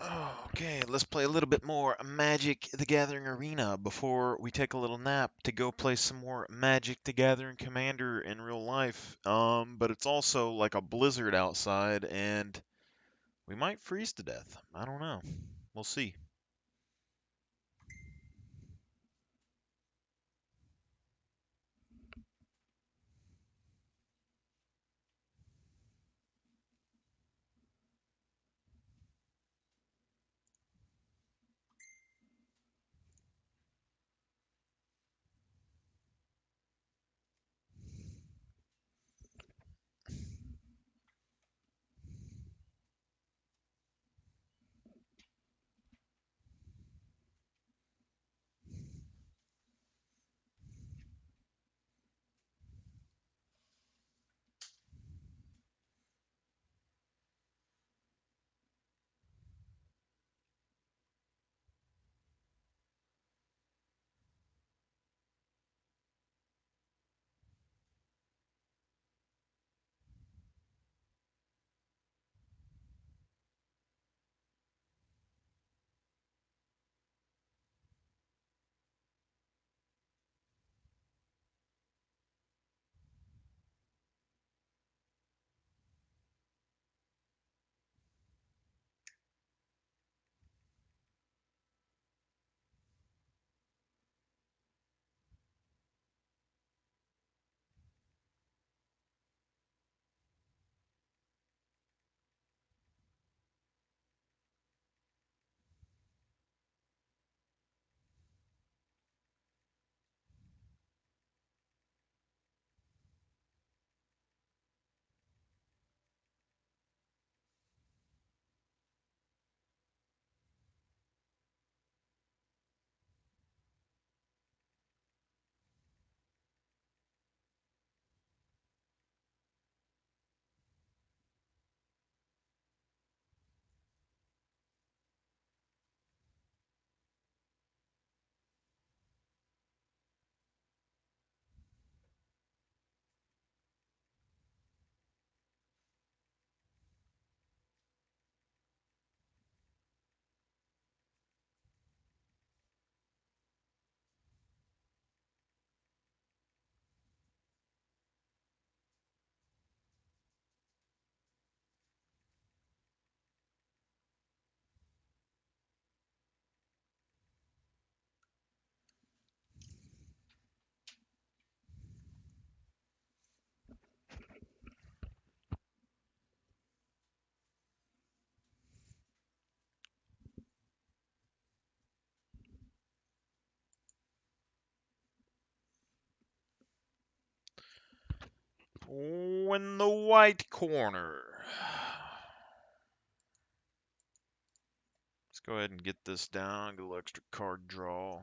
Okay, let's play a little bit more Magic the Gathering Arena before we take a little nap to go play some more Magic the Gathering Commander in real life. But it's also like a blizzard outside and we might freeze to death. I don't know. We'll see. In the white corner. Let's go ahead and get this down. Get a little extra card draw.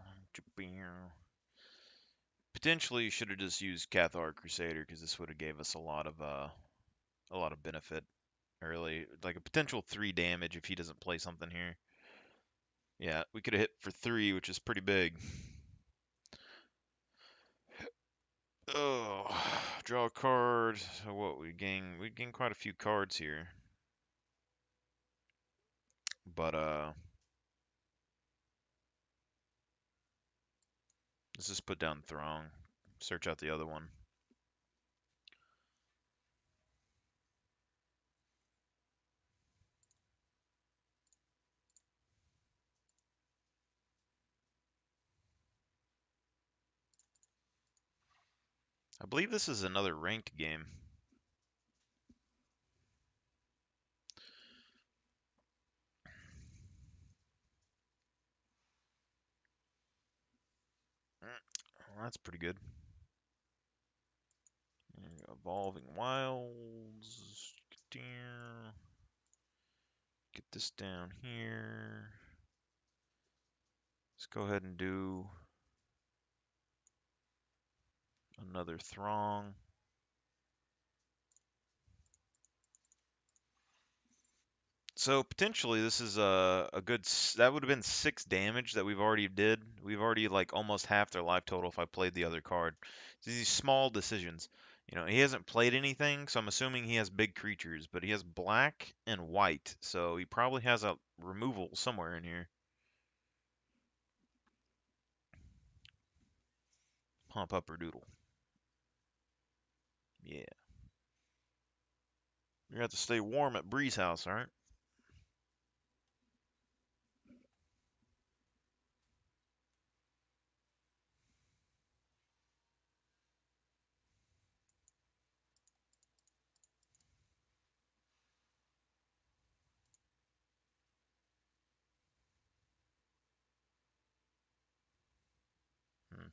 Potentially, you should have just used Cathar Crusader because this would have gave us a lot of benefit early, like a potential 3 damage if he doesn't play something here. Yeah, we could have hit for 3, which is pretty big. Oh, draw a card. So what we gain? We gain quite a few cards here, but let's just put down Throng. Search out the other one. I believe this is another ranked game. Well, that's pretty good. Evolving Wilds. Get this down here. Let's go ahead and do another Throng. So potentially this is a good, that would have been 6 damage that we've already did. We've already like almost half their life total if I played the other card. So these small decisions. You know, he hasn't played anything, so I'm assuming he has big creatures, but he has black and white, so he probably has a removal somewhere in here. Hump upper doodle. Yeah. You have to stay warm at Bree's house, alright? Hmm.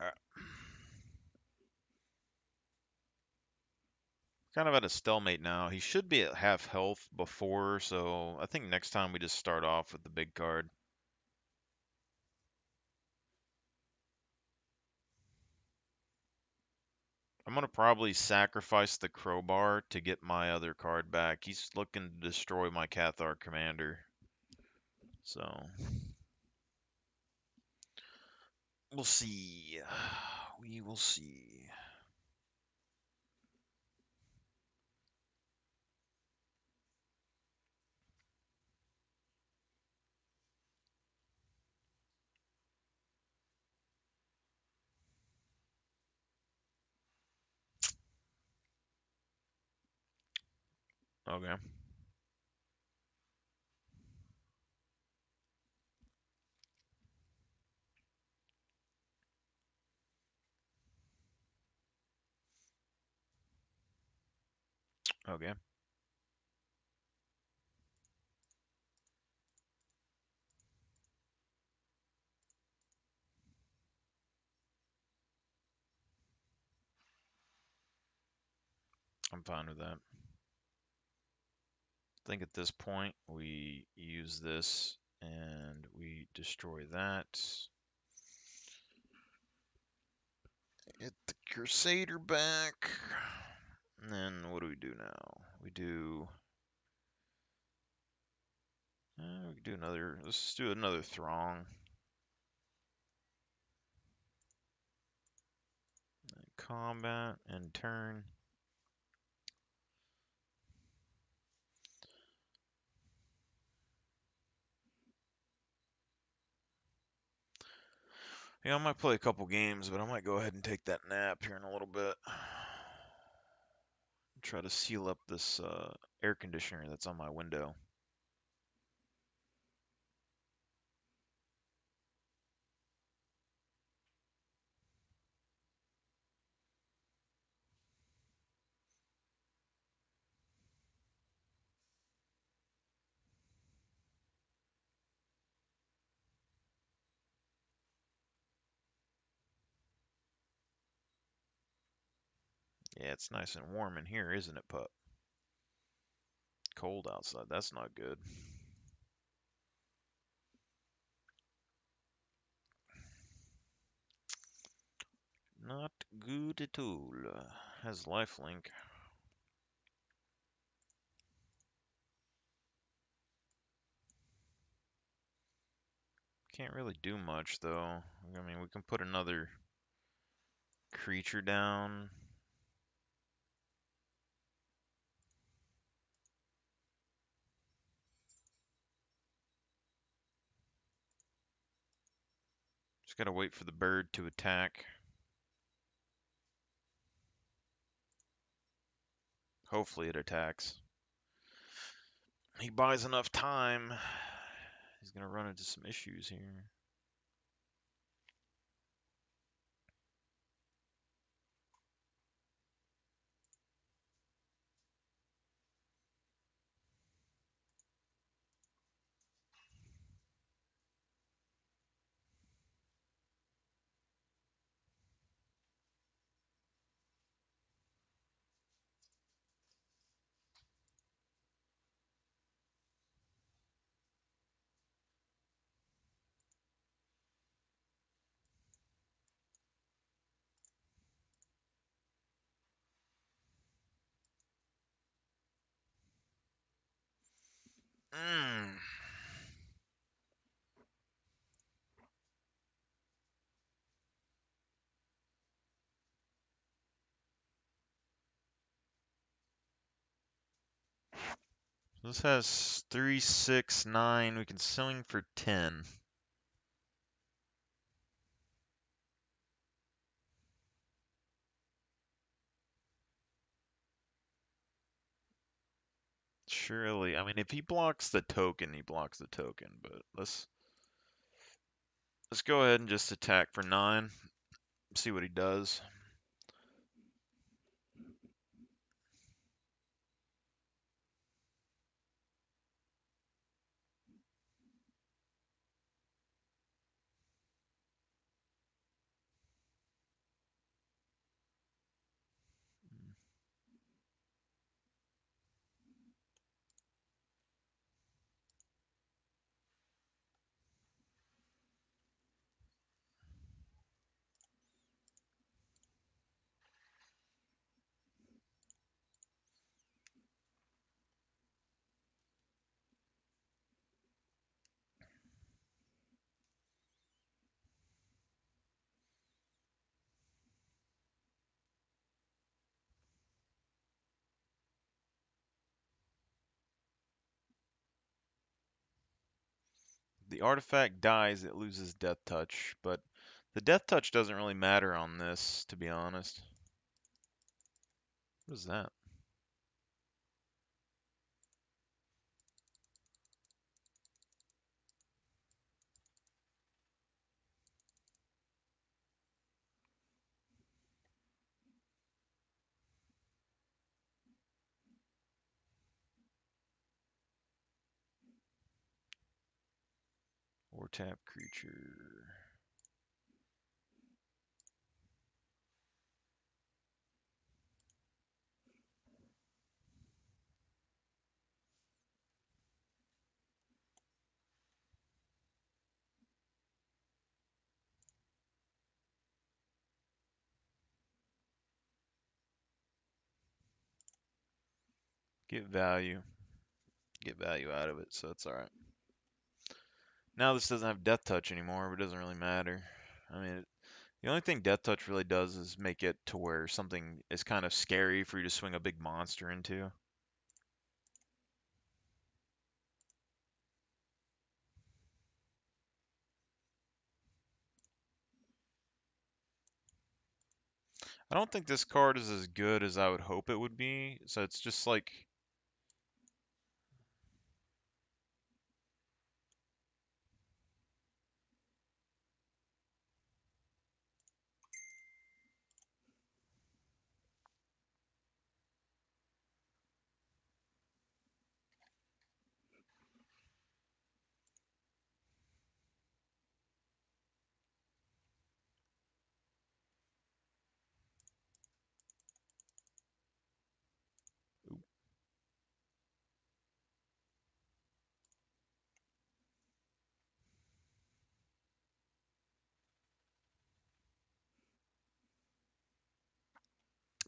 Alright. Kind of at a stalemate now. He should be at half health before, so I think next time we just start off with the big card. I'm gonna probably sacrifice the crowbar to get my other card back. He's looking to destroy my Cathar commander. So we'll see. We will see. Okay. Okay. I'm fine with that. I think at this point we use this and we destroy that. Get the Crusader back. And then what do we do now? We do. We can do another. Let's do another Throng. Combat and turn. Yeah, I might play a couple games, but I might go ahead and take that nap here in a little bit. Try to seal up this air conditioner that's on my window. Yeah, it's nice and warm in here, isn't it, pup? Cold outside. That's not good. Not good at all. Has lifelink. Can't really do much though. I mean, we can put another creature down. Just gotta wait for the bird to attack. Hopefully it attacks. He buys enough time. He's gonna run into some issues here. This has 3, 6, 9. We can swing for 10. Surely. I mean, if he blocks the token, he blocks the token. But let's go ahead and just attack for 9. See what he does. The artifact dies, it loses Death Touch, but the Death Touch doesn't really matter on this, to be honest. What is that? Or tap creature. Get value. Get value out of it, so that's alright. Now this doesn't have Death Touch anymore, but it doesn't really matter. I mean, the only thing Death Touch really does is make it to where something is kind of scary for you to swing a big monster into. I don't think this card is as good as I would hope it would be, so it's just like...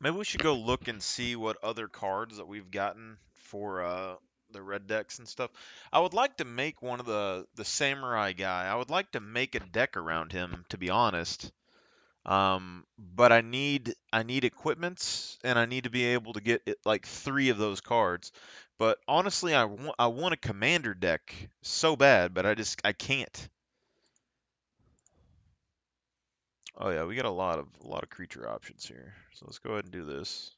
Maybe we should go look and see what other cards that we've gotten for the red decks and stuff. I would like to make one of the samurai guy. I would like to make a deck around him, to be honest. But I need equipments and I need to be able to get like 3 of those cards. But honestly, I want a commander deck so bad, but I can't. Oh yeah, we got a lot of creature options here. So let's go ahead and do this.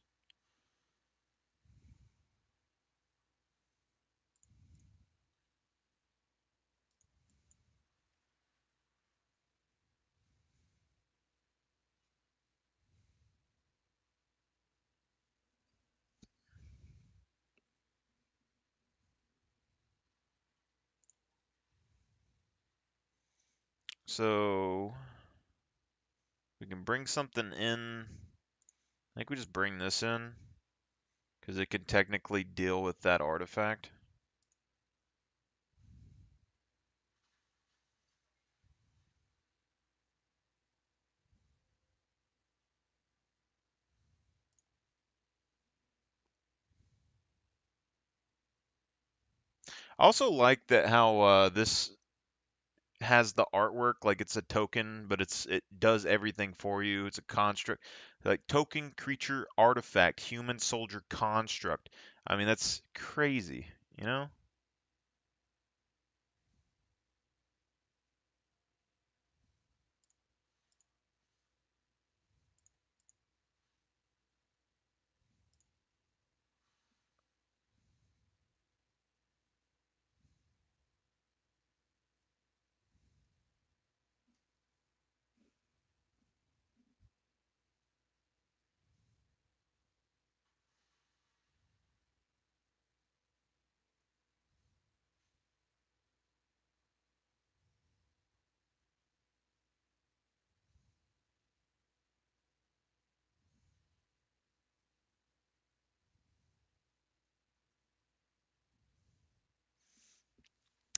So we can bring something in. I think we just bring this in because it can technically deal with that artifact. I also like that how this has the artwork like it's a token, but it does everything for you. It's a construct, like token, creature, artifact, human, soldier, construct. I mean, that's crazy. you know?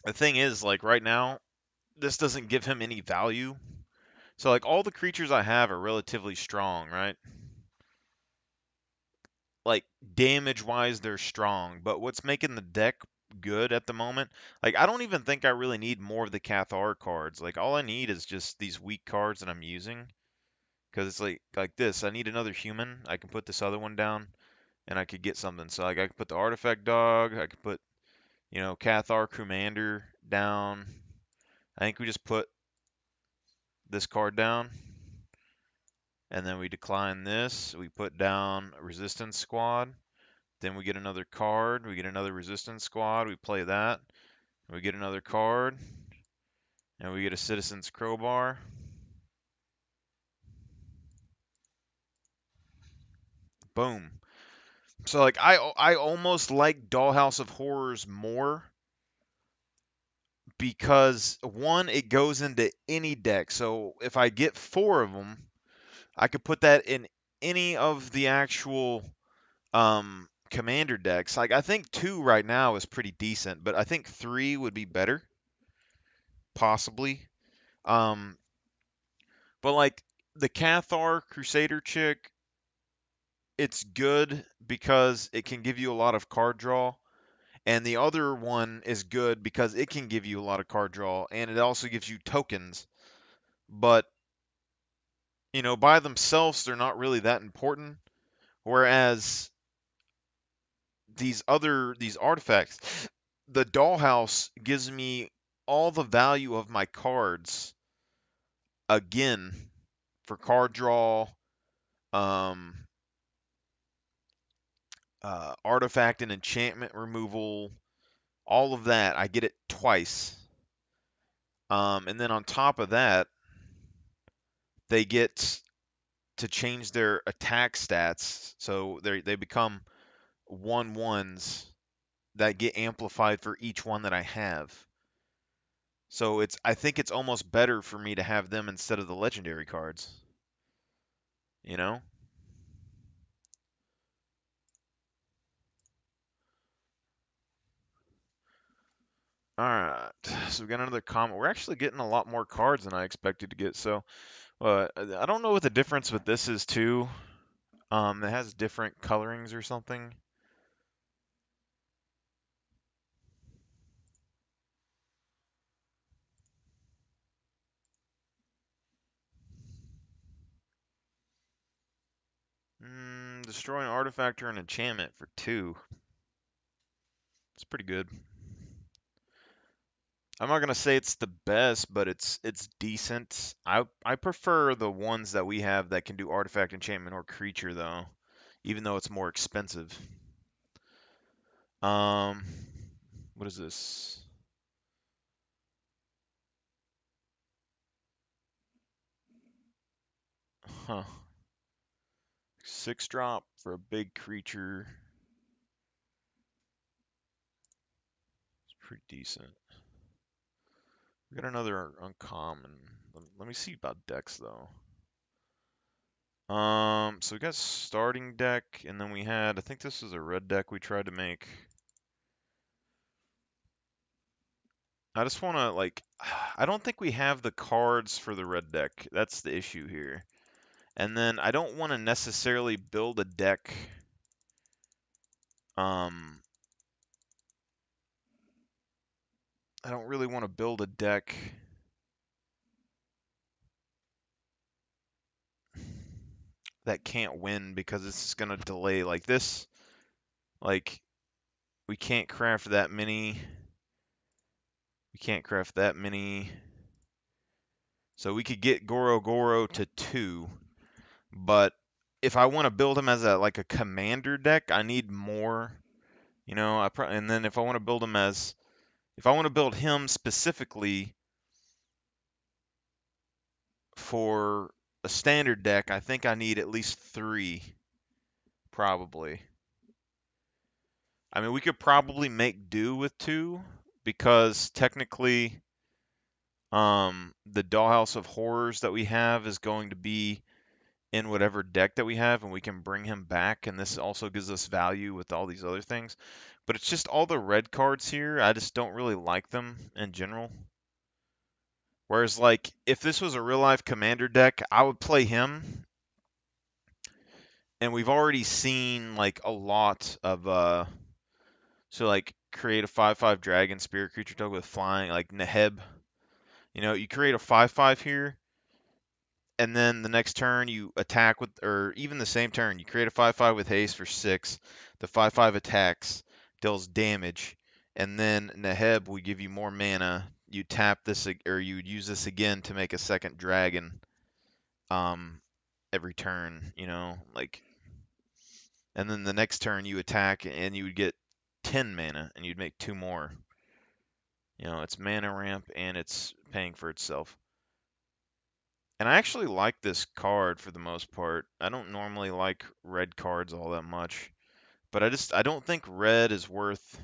The thing is, like right now, this doesn't give him any value. So like all the creatures I have are relatively strong, right? Like damage wise they're strong, but what's making the deck good at the moment, like I don't even think I really need more of the Cathar cards. Like all I need is just these weak cards that I'm using, because it's like this. I need another human. I can put this other one down and I could get something. So like I could put the artifact dog, I could put, Cathar Commander down. I think we just put this card down, and then we decline this. We put down a resistance squad. Then we get another card. We get another resistance squad. We play that. We get another card, and we get a citizen's crowbar. Boom. So like I almost like Dollhouse of Horrors more because one, it goes into any deck. So if I get four of them, I could put that in any of the actual commander decks. Like I think two right now is pretty decent, but I think three would be better, possibly. Um, but like the Cathar Crusader chick, it's good because it can give you a lot of card draw, and the other one is good because it can give you a lot of card draw, and it also gives you tokens. But by themselves, they're not really that important. Whereas these artifacts, the dollhouse gives me all the value of my cards again for card draw, um, artifact and enchantment removal, all of that. I get it twice. And then on top of that, they get to change their attack stats, so they become 1/1s that get amplified for each one that I have. So I think it's almost better for me to have them instead of the legendary cards. You know? All right. So we got another comment. We're actually getting a lot more cards than I expected to get. So, I don't know what the difference with this is too. It has different colorings or something. Destroy an artifact or an enchantment for 2. It's pretty good. I'm not gonna say it's the best, but it's decent. I prefer the ones that we have that can do artifact, enchantment, or creature though, even though it's more expensive. Um, what is this? Huh. 6 drop for a big creature. It's pretty decent. We got another uncommon. Let me see about decks though. So we got starting deck, and then we had, I think this was a red deck we tried to make. I just want to, like, I don't think we have the cards for the red deck. That's the issue here. And then I don't want to necessarily build a deck. Um, I don't really want to build a deck that can't win because it's just going to delay like this. Like, we can't craft that many. We can't craft that many. So we could get Goro Goro to 2, but if I want to build him as a commander deck, I need more. You know, and then if I want to build him as if I want to build him specifically for a standard deck, I think I need at least 3, probably. I mean, we could probably make do with 2 because technically, the Dollhouse of Horrors that we have is going to be in whatever deck that we have, and we can bring him back, and this also gives us value with all these other things. But it's just all the red cards here, I just don't really like them in general. Whereas, like, if this was a real-life commander deck, I would play him, and we've already seen, like, a lot of, so, like, create a 5/5 dragon spirit creature token with flying, like Neheb. You know, you create a 5/5 here, and then the next turn you attack with, or even the same turn, you create a 5/5 with haste for 6. The 5/5 attacks, deals damage, and then Neheb will give you more mana. You tap this, or you would use this again to make a second dragon. Every turn, you know, like, and then the next turn you attack and you would get 10 mana and you'd make 2 more. You know, it's mana ramp and it's paying for itself. And I actually like this card for the most part. I don't normally like red cards all that much, but I don't think red is worth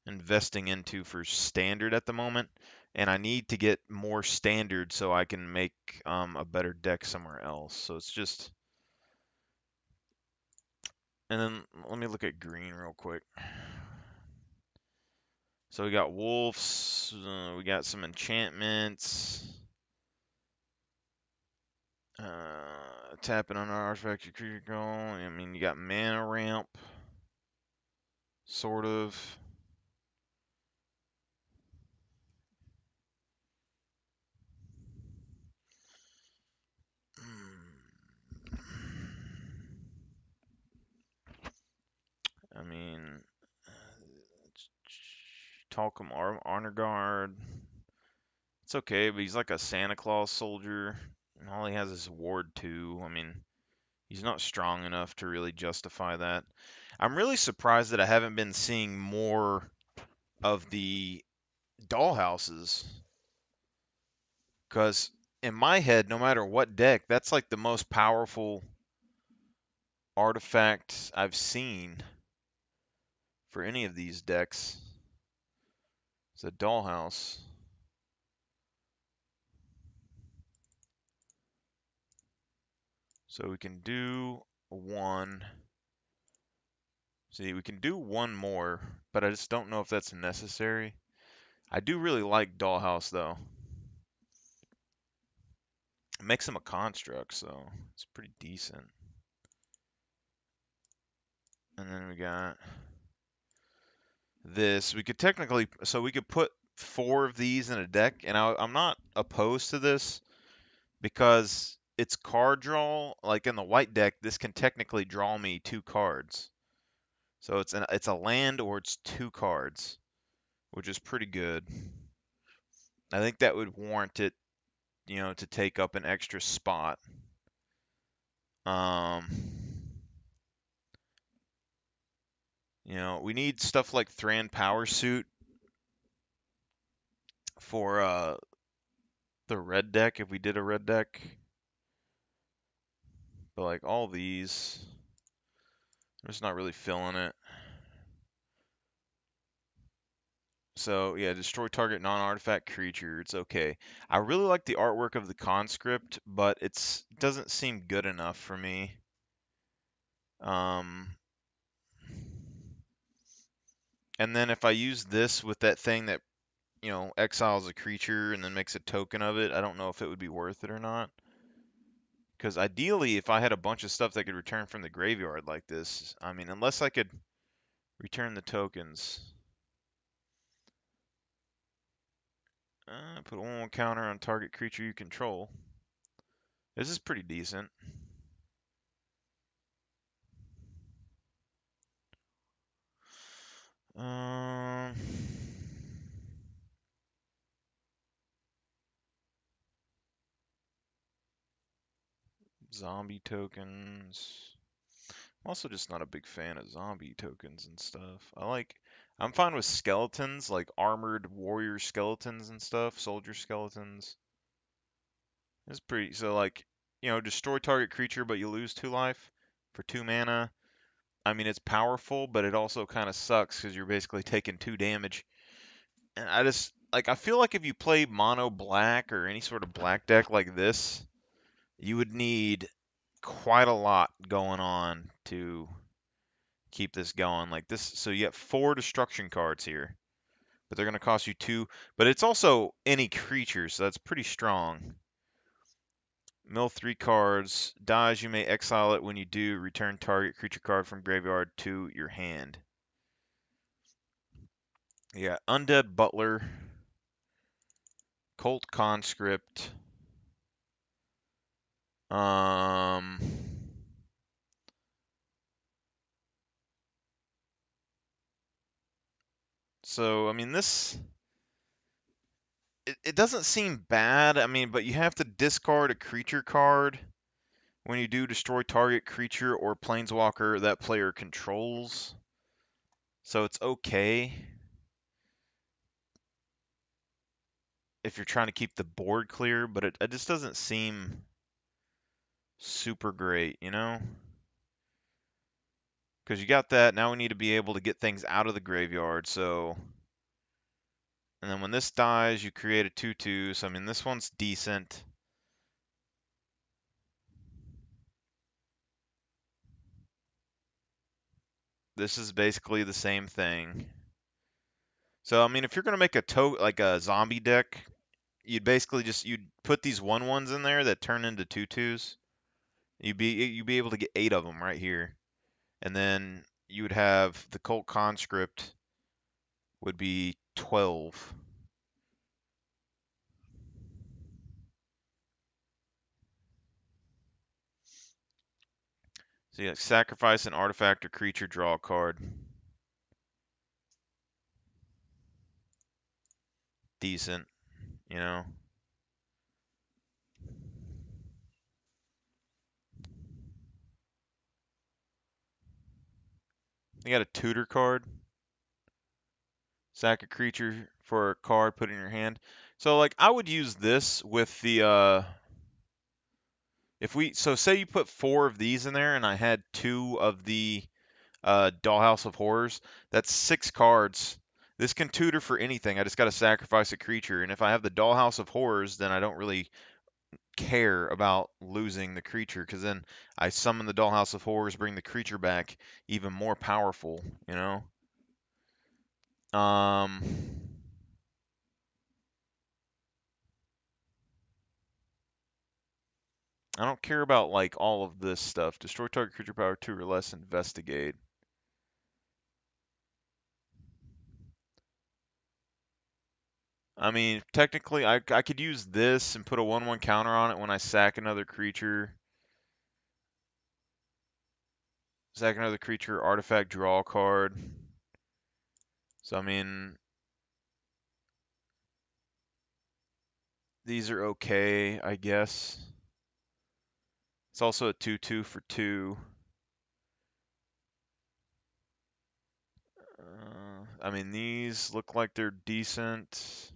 investing into for standard at the moment, and I need to get more standard so I can make a better deck somewhere else. So it's just, and then let me look at green real quick. So we got wolves, we got some enchantments. Tapping on our artifact, your creature go. I mean, you got mana ramp, sort of. I mean, Talcum Honor Guard. It's okay, but he's like a Santa Claus soldier, and all he has is Ward 2. I mean, he's not strong enough to really justify that. I'm really surprised that I haven't been seeing more of the dollhouses, because in my head, no matter what deck, that's like the most powerful artifact I've seen for any of these decks. It's a dollhouse. So we can do 1. See, we can do 1 more, but I just don't know if that's necessary. I do really like Dollhouse, though. It makes him a construct, so it's pretty decent. And then we got this. We could technically, so we could put 4 of these in a deck, and I'm not opposed to this because it's card draw. Like in the white deck, this can technically draw me 2 cards. So it's a land or it's 2 cards, which is pretty good. I think that would warrant it, you know, to take up an extra spot. Um, you know, we need stuff like Thran Power Suit for the red deck if we did a red deck. But like all these, I'm just not really feeling it. So yeah, destroy target non-artifact creature. It's okay. I really like the artwork of the conscript, but it doesn't seem good enough for me. And then if I use this with that thing that, you know, exiles a creature and then makes a token of it, I don't know if it would be worth it or not. Because ideally, if I had a bunch of stuff that could return from the graveyard like this, I mean, unless I could return the tokens. Put 1/1 counter on target creature you control. This is pretty decent. Um, zombie tokens. I'm also just not a big fan of zombie tokens and stuff. I'm fine with skeletons, like armored warrior skeletons and stuff, soldier skeletons. It's pretty, so like, destroy target creature, but you lose 2 life for 2 mana. I mean, it's powerful, but it also kind of sucks because you're basically taking 2 damage. And I feel like if you play mono black or any sort of black deck like this, you would need quite a lot going on to keep this going like this. So you have 4 destruction cards here, but they're going to cost you 2. But it's also any creature, so that's pretty strong. Mill 3 cards. Dies, you may exile it. When you do, return target creature card from graveyard to your hand. Yeah, Undead Butler, Cult Conscript. Um, so I mean it doesn't seem bad. I mean, but you have to discard a creature card when you do destroy target creature or planeswalker that player controls. So it's okay if you're trying to keep the board clear, but it just doesn't seem super great, you know? Because you got that, now we need to be able to get things out of the graveyard, so... And then when this dies, you create a 2/2, so I mean, this one's decent. This is basically the same thing. So, I mean, if you're going to make like a zombie deck, you'd put these 1/1s in there that turn into 2/2s. You'd be able to get 8 of them right here. And then you would have the Cult Conscript would be 12. So you sacrifice an artifact or creature, draw a card. Decent, you know. You got a tutor card. Sack a creature for a card, put it in your hand. So like I would use this with the so say you put 4 of these in there and I had 2 of the Dollhouse of Horrors, that's 6 cards. This can tutor for anything. I just got to sacrifice a creature, and if I have the Dollhouse of Horrors, then I don't really care about losing the creature because then I summon the Dollhouse of Horrors, bring the creature back even more powerful, you know? Um, I don't care about like all of this stuff. Destroy target creature power 2 or less, investigate. I mean, technically, I could use this and put a 1/1 counter on it when I sack another creature. Sack another creature, artifact, draw a card. So, I mean, these are okay, I guess. It's also a 2/2 for 2. I mean, these look like they're decent.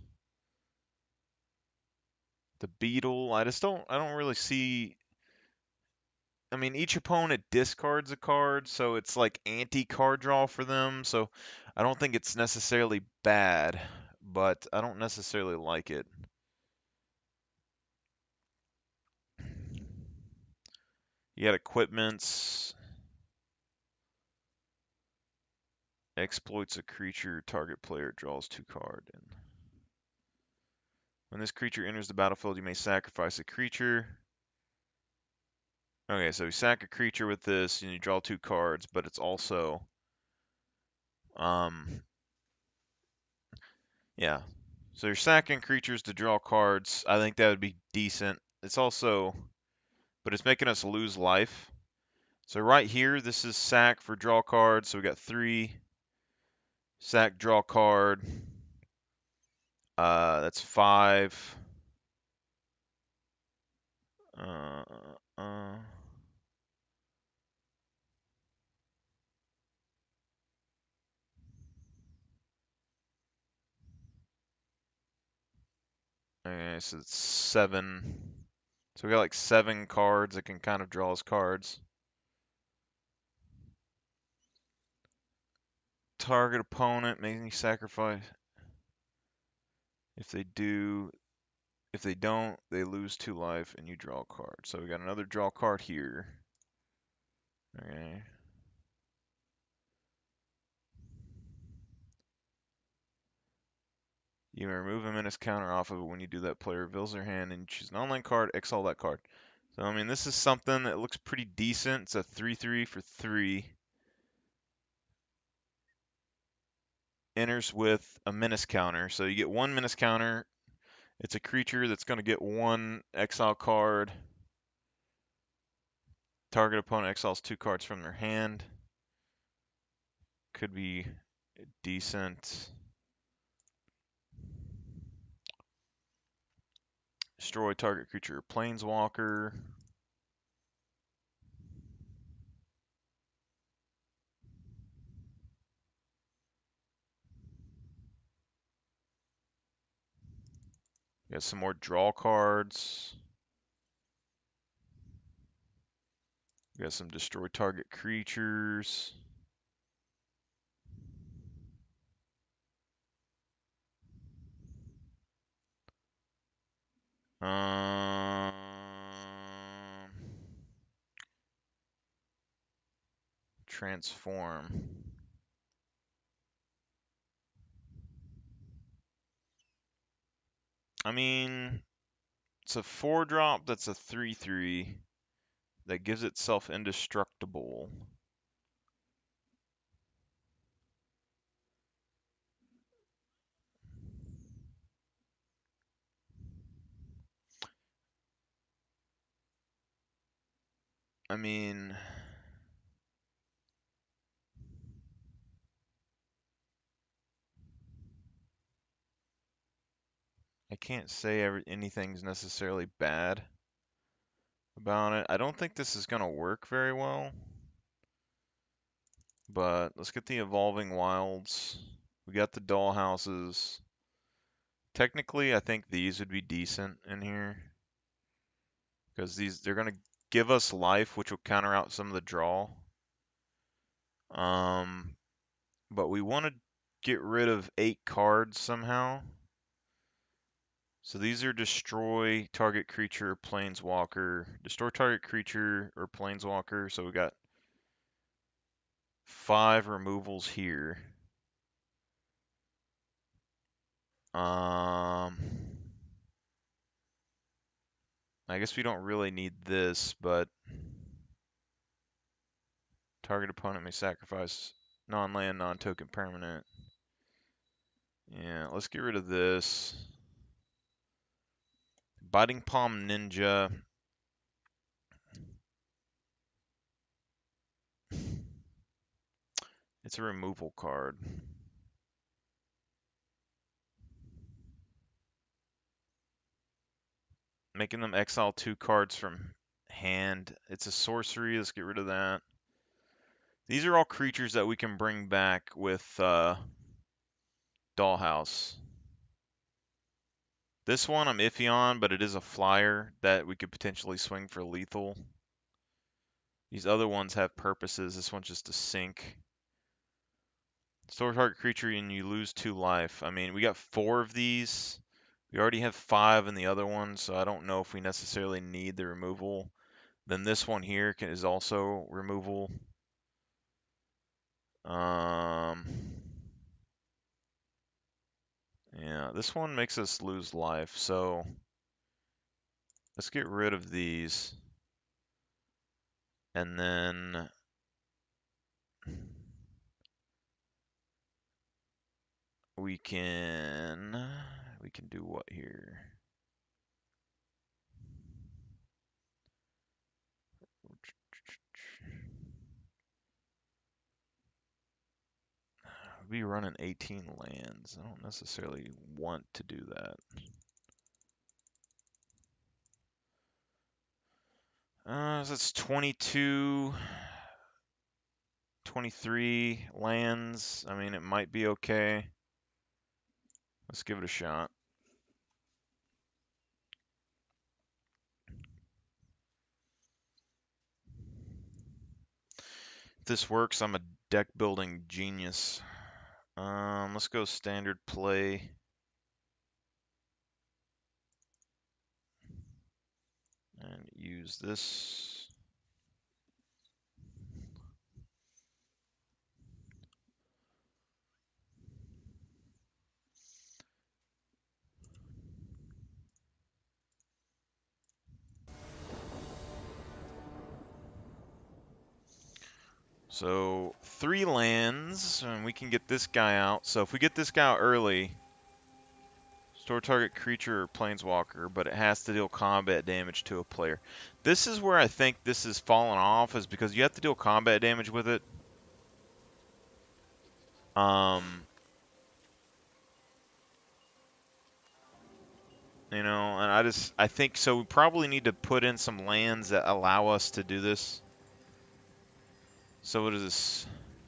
The Beetle, I don't really see. I mean, each opponent discards a card, so it's like anti-card draw for them. So I don't think it's necessarily bad, but I don't necessarily like it. You got equipments, exploits a creature, target player draws 2 cards. And when this creature enters the battlefield, you may sacrifice a creature. Okay, so you sack a creature with this, and you draw 2 cards, but it's also, um, yeah. So you're sacking creatures to draw cards. I think that would be decent. It's also, but it's making us lose life. So right here, this is sack for draw cards. So we got 3. Sack, draw card. That's 5. Uh, uh, okay, so it's 7. So we got like 7 cards that can kind of draw as cards. Target opponent, make any sacrifice. If they do, if they don't, they lose 2 life and you draw a card. So we got another draw card here. Okay. You may remove a menace counter off of it when you do that. Player reveals their hand and choose an online card, exile that card. So, I mean, this is something that looks pretty decent. It's a 3/3 for 3. Enters with a menace counter. So you get 1 menace counter. It's a creature that's going to get 1 exile card. Target opponent exiles 2 cards from their hand. Could be decent. Destroy target creature or planeswalker. Got some more draw cards. Got some destroy target creatures. Um, Transform. I mean, it's a 4-drop that's a 3/3 that gives itself indestructible. I mean, I can't say anything's necessarily bad about it. I don't think this is going to work very well, but let's get the Evolving Wilds. We got the Dollhouses. Technically, I think these would be decent in here because they're going to give us life, which will counter out some of the draw. But we want to get rid of 8 cards somehow. So these are destroy target creature or planeswalker. Destroy target creature or planeswalker. So we got 5 removals here. I guess we don't really need this, but target opponent may sacrifice non-land, non-token permanent. Yeah, let's get rid of this. Biting Palm Ninja. It's a removal card. Making them exile 2 cards from hand. It's a sorcery. Let's get rid of that. These are all creatures that we can bring back with Dollhouse. This one I'm iffy on, but it is a flyer that we could potentially swing for lethal. These other ones have purposes. This one's just a sink. Store target creature and you lose 2 life. I mean, we got 4 of these. We already have 5 in the other one, so I don't know if we necessarily need the removal. Then this one here is also removal. Yeah, this one makes us lose life, so let's get rid of these. And then we can do what here? We'd be running 18 lands. I don't necessarily want to do that. So that's 22, 23 lands. I mean, it might be okay. Let's give it a shot. If this works, I'm a deck building genius. Let's go standard play. And use this. So 3 lands, and we can get this guy out. So if we get this guy out early, store target creature or planeswalker, but it has to deal combat damage to a player. This is where I think this is falling off, is because you have to deal combat damage with it. You know, and I think so. We probably need to put in some lands that allow us to do this. So what is this?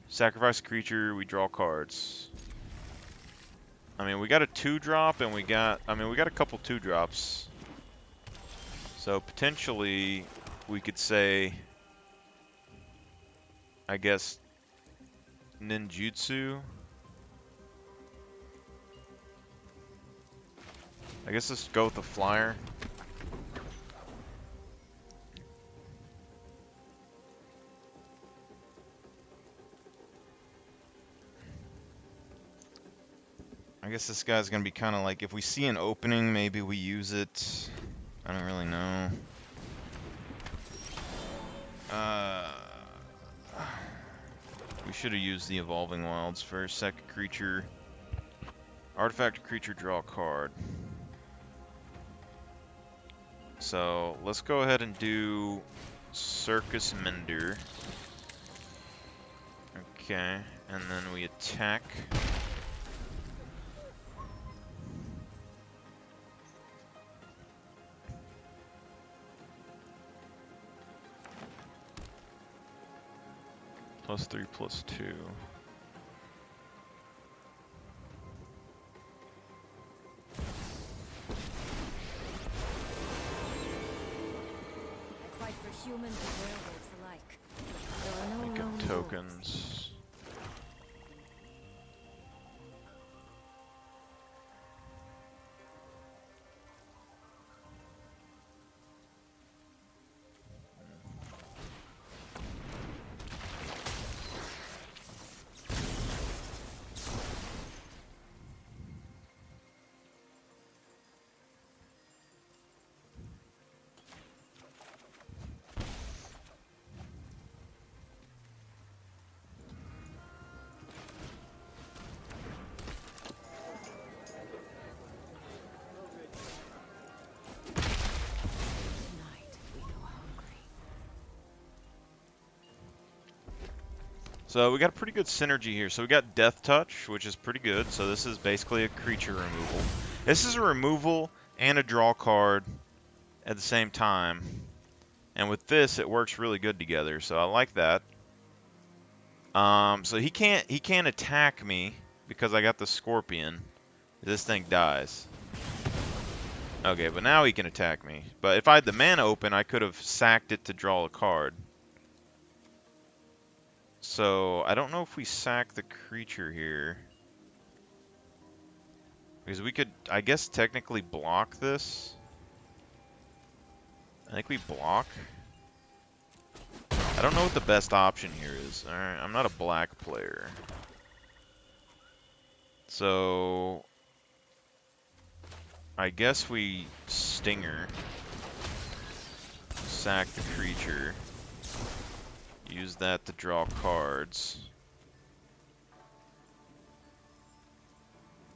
Sacrifice a creature, we draw cards. I mean, we got a 2-drop, and we got a couple 2-drops. So potentially, we could say, I guess, ninjutsu. I guess let's go with the flyer. I guess this guy's gonna be kind of like, if we see an opening, maybe we use it. I don't really know. We should have used the Evolving Wilds first. Second creature. Artifact creature, draw a card. So let's go ahead and do Circus Mender. Okay, and then we attack. +3, +2. Quite for humans and werewolves alike. There are no Make lone up tokens. So we got a pretty good synergy here. So we got Death Touch, which is pretty good. So this is basically a creature removal. This is a removal and a draw card at the same time. And with this, it works really good together. So I like that. So he can't attack me because I got the Scorpion. This thing dies. Okay, but now he can attack me. But if I had the mana open, I could have sacked it to draw a card. So, I don't know if we sack the creature here. Because we could, I guess, technically block this. I think we block. I don't know what the best option here is. Alright, I'm not a black player. So, I guess we Stinger. Sack the creature. Use that to draw cards.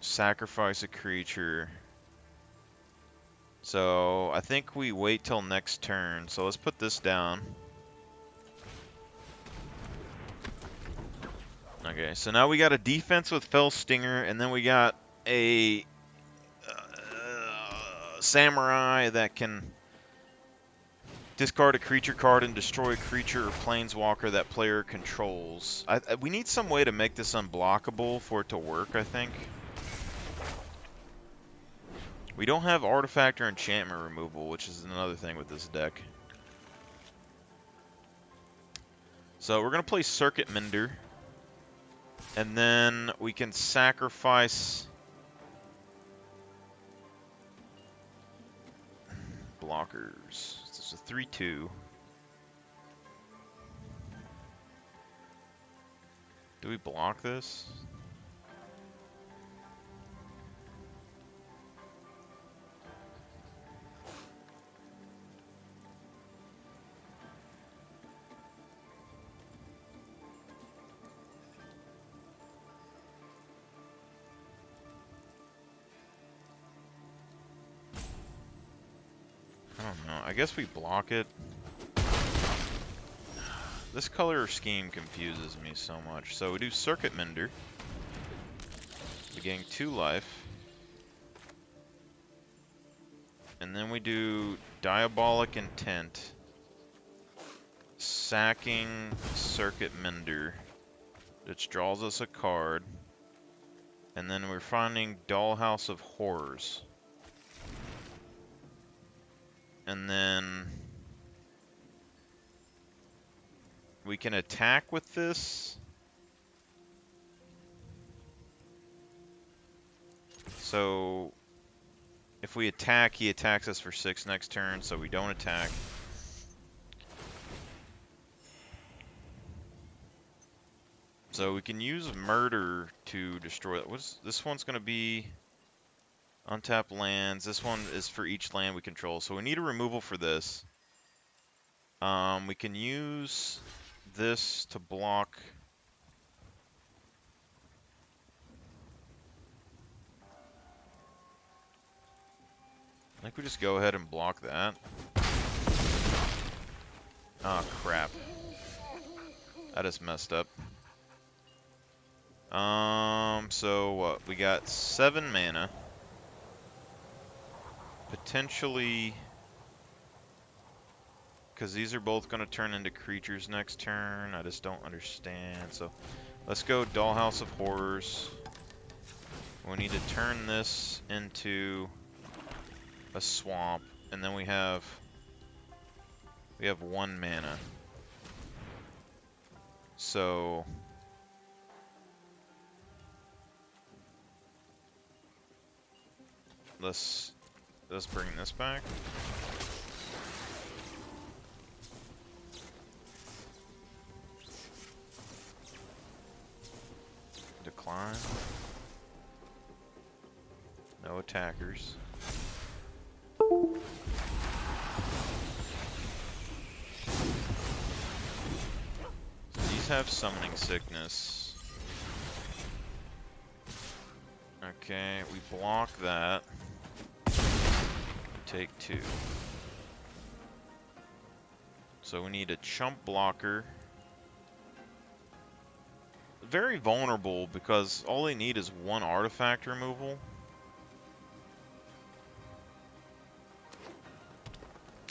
Sacrifice a creature. So, I think we wait till next turn. So let's put this down. Okay, so now we got a defense with Fell Stinger, and then we got a samurai that can discard a creature card and destroy a creature or planeswalker that player controls. We need some way to make this unblockable for it to work, I think. We don't have artifact or enchantment removal, which is another thing with this deck. So we're going to play Circuit Mender. And then we can sacrifice blockers. This is a 3/2. Do we block this? I don't know. I guess we block it. This color scheme confuses me so much. So we do Circuit Mender. We gain 2 life. And then we do Diabolic Intent. Sacking Circuit Mender, which draws us a card. And then we're finding Dollhouse of Horrors. And then we can attack with this. So if we attack, he attacks us for 6 next turn, so we don't attack. So we can use Murder to destroy it. This one's going to be untap lands. This one is for each land we control. So we need a removal for this. We can use this to block. I think we just go ahead and block that. Oh, crap. I just messed up. So what? We got 7 mana. Potentially, because these are both going to turn into creatures next turn. I just don't understand. So let's go Dollhouse of Horrors. We need to turn this into a swamp, and then we have 1 mana. So let's bring this back. Decline. No attackers. These have Summoning Sickness. Okay, we block that. Take 2. So we need a chump blocker. Very vulnerable because all they need is 1 artifact removal.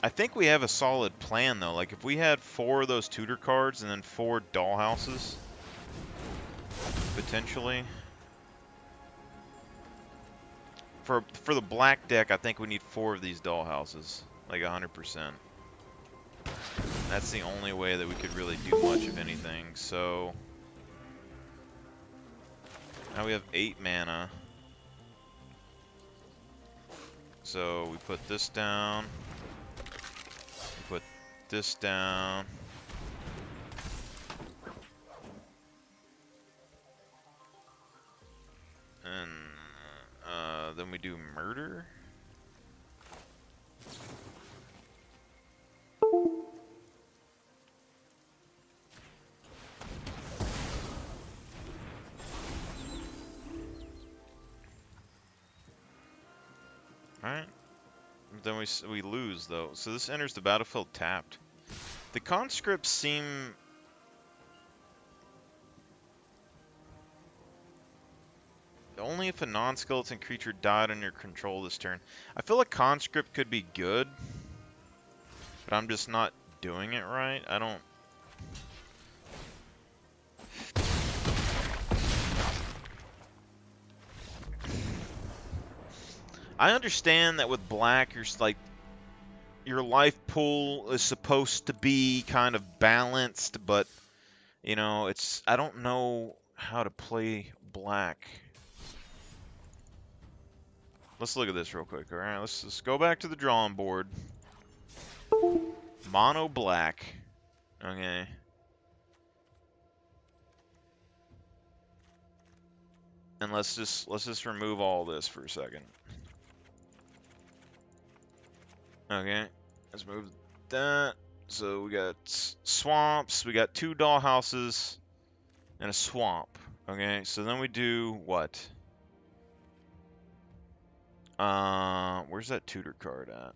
I think we have a solid plan though. Like if we had 4 of those tutor cards and then 4 dollhouses, potentially. For the black deck, I think we need 4 of these dollhouses, like 100%. That's the only way that we could really do much of anything. So now we have 8 mana. So we put this down. We put this down. And then we do Murder. Alright. Then we lose though. So this enters the battlefield tapped. The conscripts seem only if a non-skeleton creature died under your control this turn. I feel like Conscript could be good, but I'm just not doing it right. I don't... I understand that with black, you're like, your life pool is supposed to be kind of balanced, but you know, it's I don't know how to play black. Let's look at this real quick. All right, let's go back to the drawing board. Mono black. Okay. And let's just remove all this for a second. Okay. Let's move that. So we got swamps, we got 2 dollhouses and a swamp. Okay, so then we do what? Where's that tutor card at?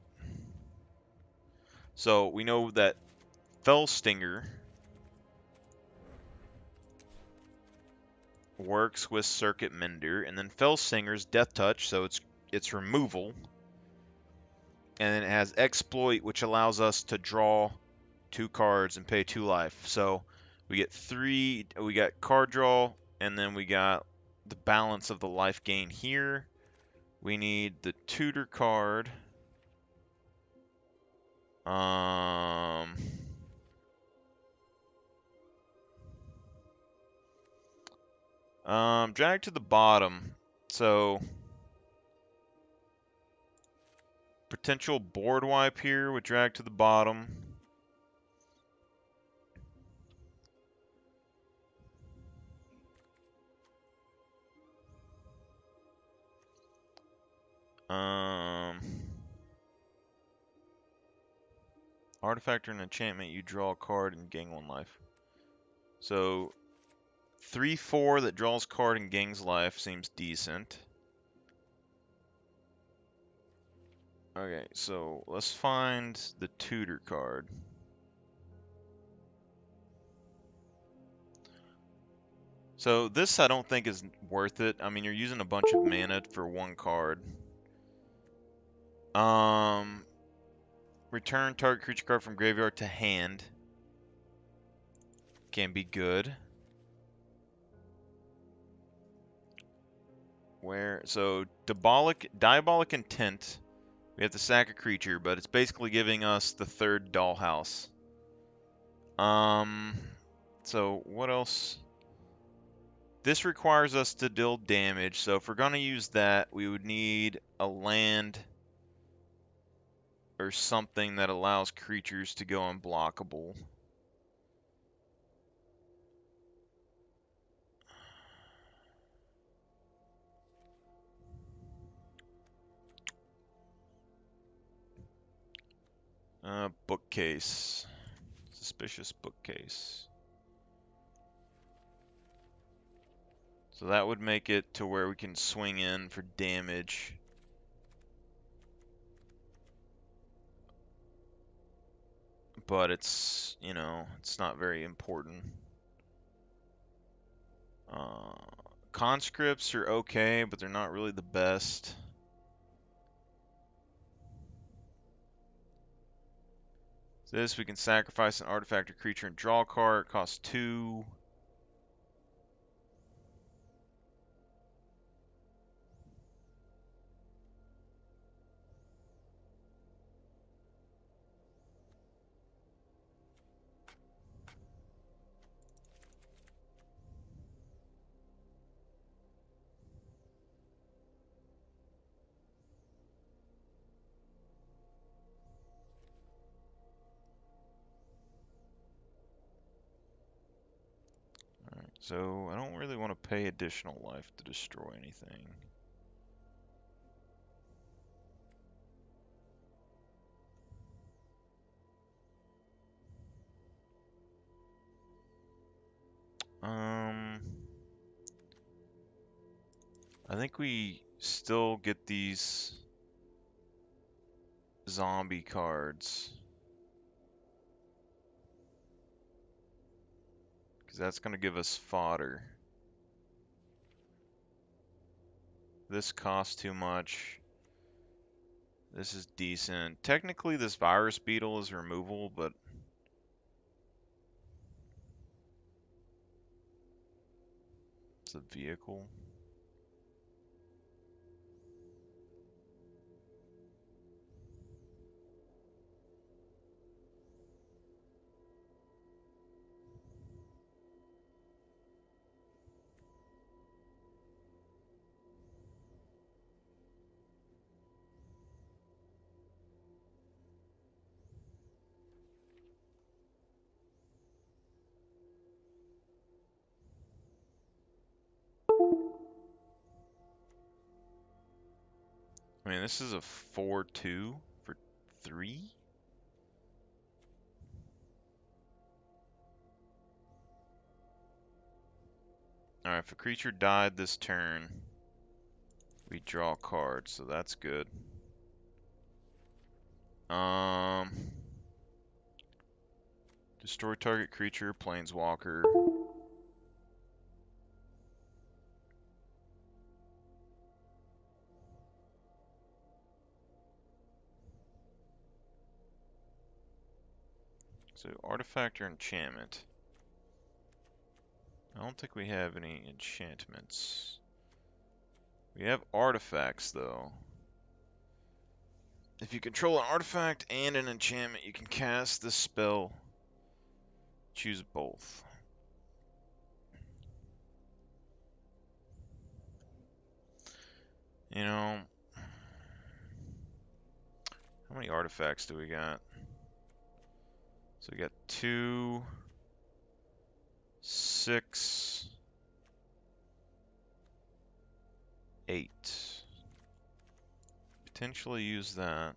So we know that Fell Stinger works with Circuit Mender, and then Fell Stinger's Death Touch, so it's removal. And then it has Exploit, which allows us to draw 2 cards and pay 2 life. So we get 3, we got card draw, and then we got the balance of the life gain here. We need the tutor card. Drag to the bottom. So potential board wipe here with drag to the bottom. Artifact or an enchantment, you draw a card and gain 1 life. So 3/4 that draws card and gains life seems decent. Okay, so let's find the tutor card. So this I don't think is worth it. I mean, you're using a bunch of mana for 1 card. Return target creature card from graveyard to hand. Can be good. So Diabolic Intent. We have to sack a creature, but it's basically giving us the 3rd dollhouse. So what else? This requires us to deal damage, so if we're gonna use that, we would need a land or something that allows creatures to go unblockable. Bookcase. Suspicious bookcase. So that would make it to where we can swing in for damage. But it's, you know, it's not very important. Conscripts are okay, but they're not really the best. This, we can sacrifice an artifact or creature and draw a card. It costs 2. Alright, so I don't really want to pay additional life to destroy anything. I think we still get these zombie cards. Because that's going to give us fodder. This costs too much. This is decent. Technically, this virus beetle is removable, but it's a vehicle. I mean, this is a 4/2 for 3? Alright, if a creature died this turn, we draw a card, so that's good. Destroy target creature, planeswalker. So artifact or enchantment. I don't think we have any enchantments. We have artifacts though. If you control an artifact and an enchantment, you can cast this spell. Choose both. You know, how many artifacts do we got? So we got 2, 6, 8. Potentially use that.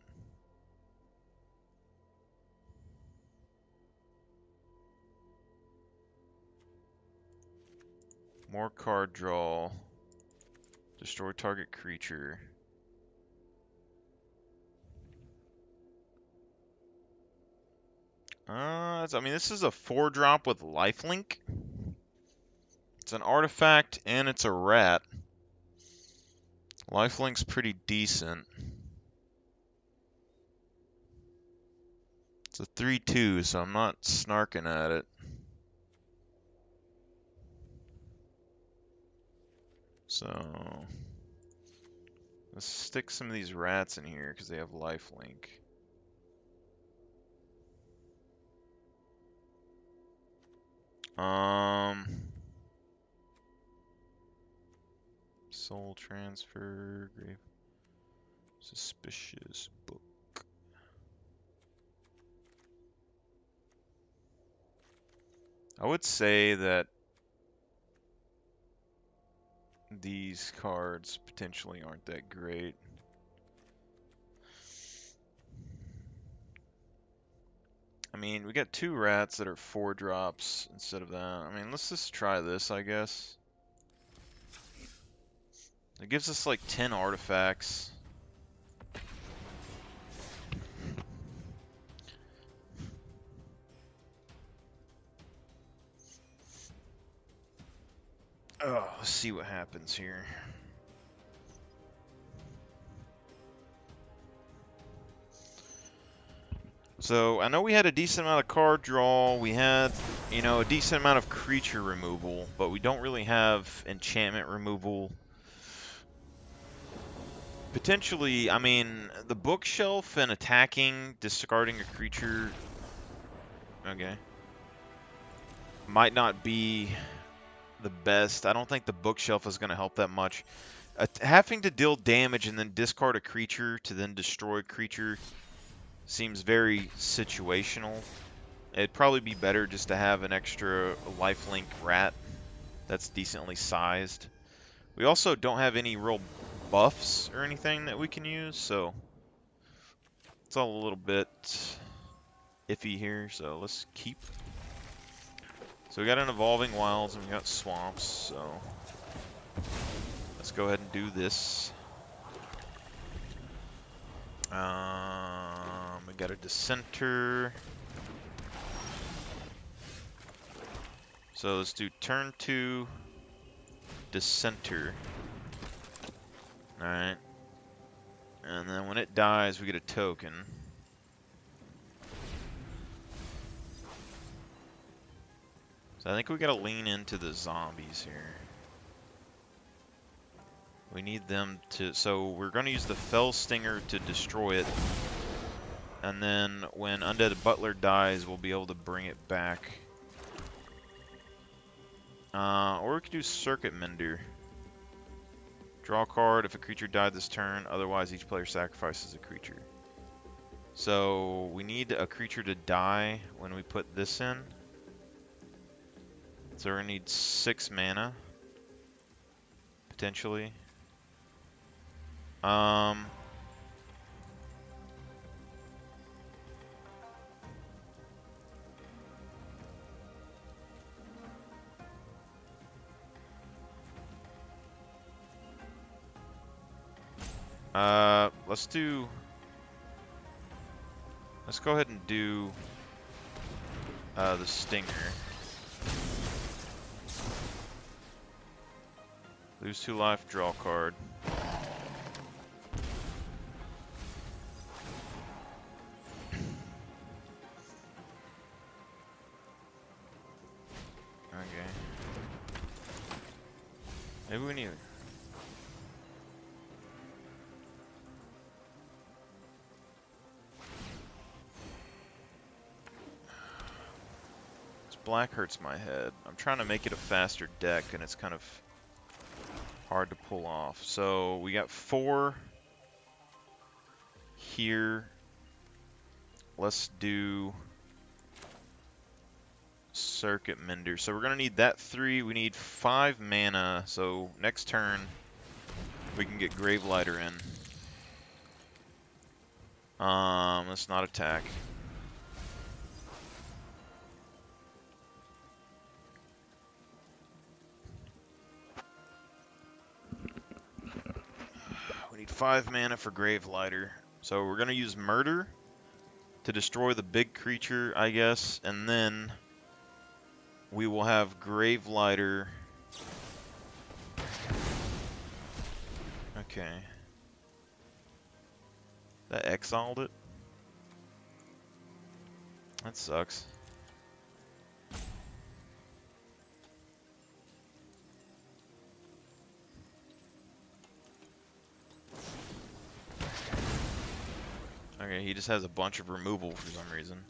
More card draw. Destroy target creature. I mean, this is a 4-drop with lifelink. It's an artifact and it's a rat. Lifelink's pretty decent. It's a 3/2, so I'm not snarking at it. So let's stick some of these rats in here because they have lifelink. Soul transfer, grave, suspicious book. I would say that these cards potentially aren't that great. I mean, we got 2 rats that are 4-drops instead of that. I mean, let's just try this, I guess. It gives us like 10 artifacts. Oh, let's see what happens here. So, I know we had a decent amount of card draw. We had, you know, a decent amount of creature removal, but we don't really have enchantment removal. Potentially, I mean, the bookshelf and attacking, discarding a creature, okay, might not be the best. I don't think the bookshelf is going to help that much. Having to deal damage and then discard a creature to then destroy a creature seems very situational. It'd probably be better just to have an extra lifelink rat that's decently sized. We also don't have any real buffs or anything that we can use, so it's all a little bit iffy here, so let's keep. So we got an Evolving Wilds and we got Swamps, so let's go ahead and do this. We got a Dissenter. So let's do turn 2, Dissenter. Alright. And then when it dies, we get a token. So I think we gotta lean into the zombies here. We need them to... So we're gonna use the Fell Stinger to destroy it. And then when Undead Butler dies, we'll be able to bring it back. Or we could do Circuit Mender. Draw a card if a creature died this turn, otherwise each player sacrifices a creature. So we need a creature to die when we put this in. So we're gonna need 6 mana, potentially. Let's go ahead and do the Stinger. Lose 2 life, draw a card. Okay. Maybe we need... This black hurts my head. I'm trying to make it a faster deck, and it's kind of hard to pull off. So we got 4 here. Let's do Circuit Mender. So we're gonna need that 3. We need 5 mana. So next turn we can get Gravelighter in. Let's not attack. We need 5 mana for Gravelighter. So we're gonna use Murder to destroy the big creature, I guess, and then we will have Gravelighter. Okay. That exiled it? That sucks. Okay, he just has a bunch of removal for some reason.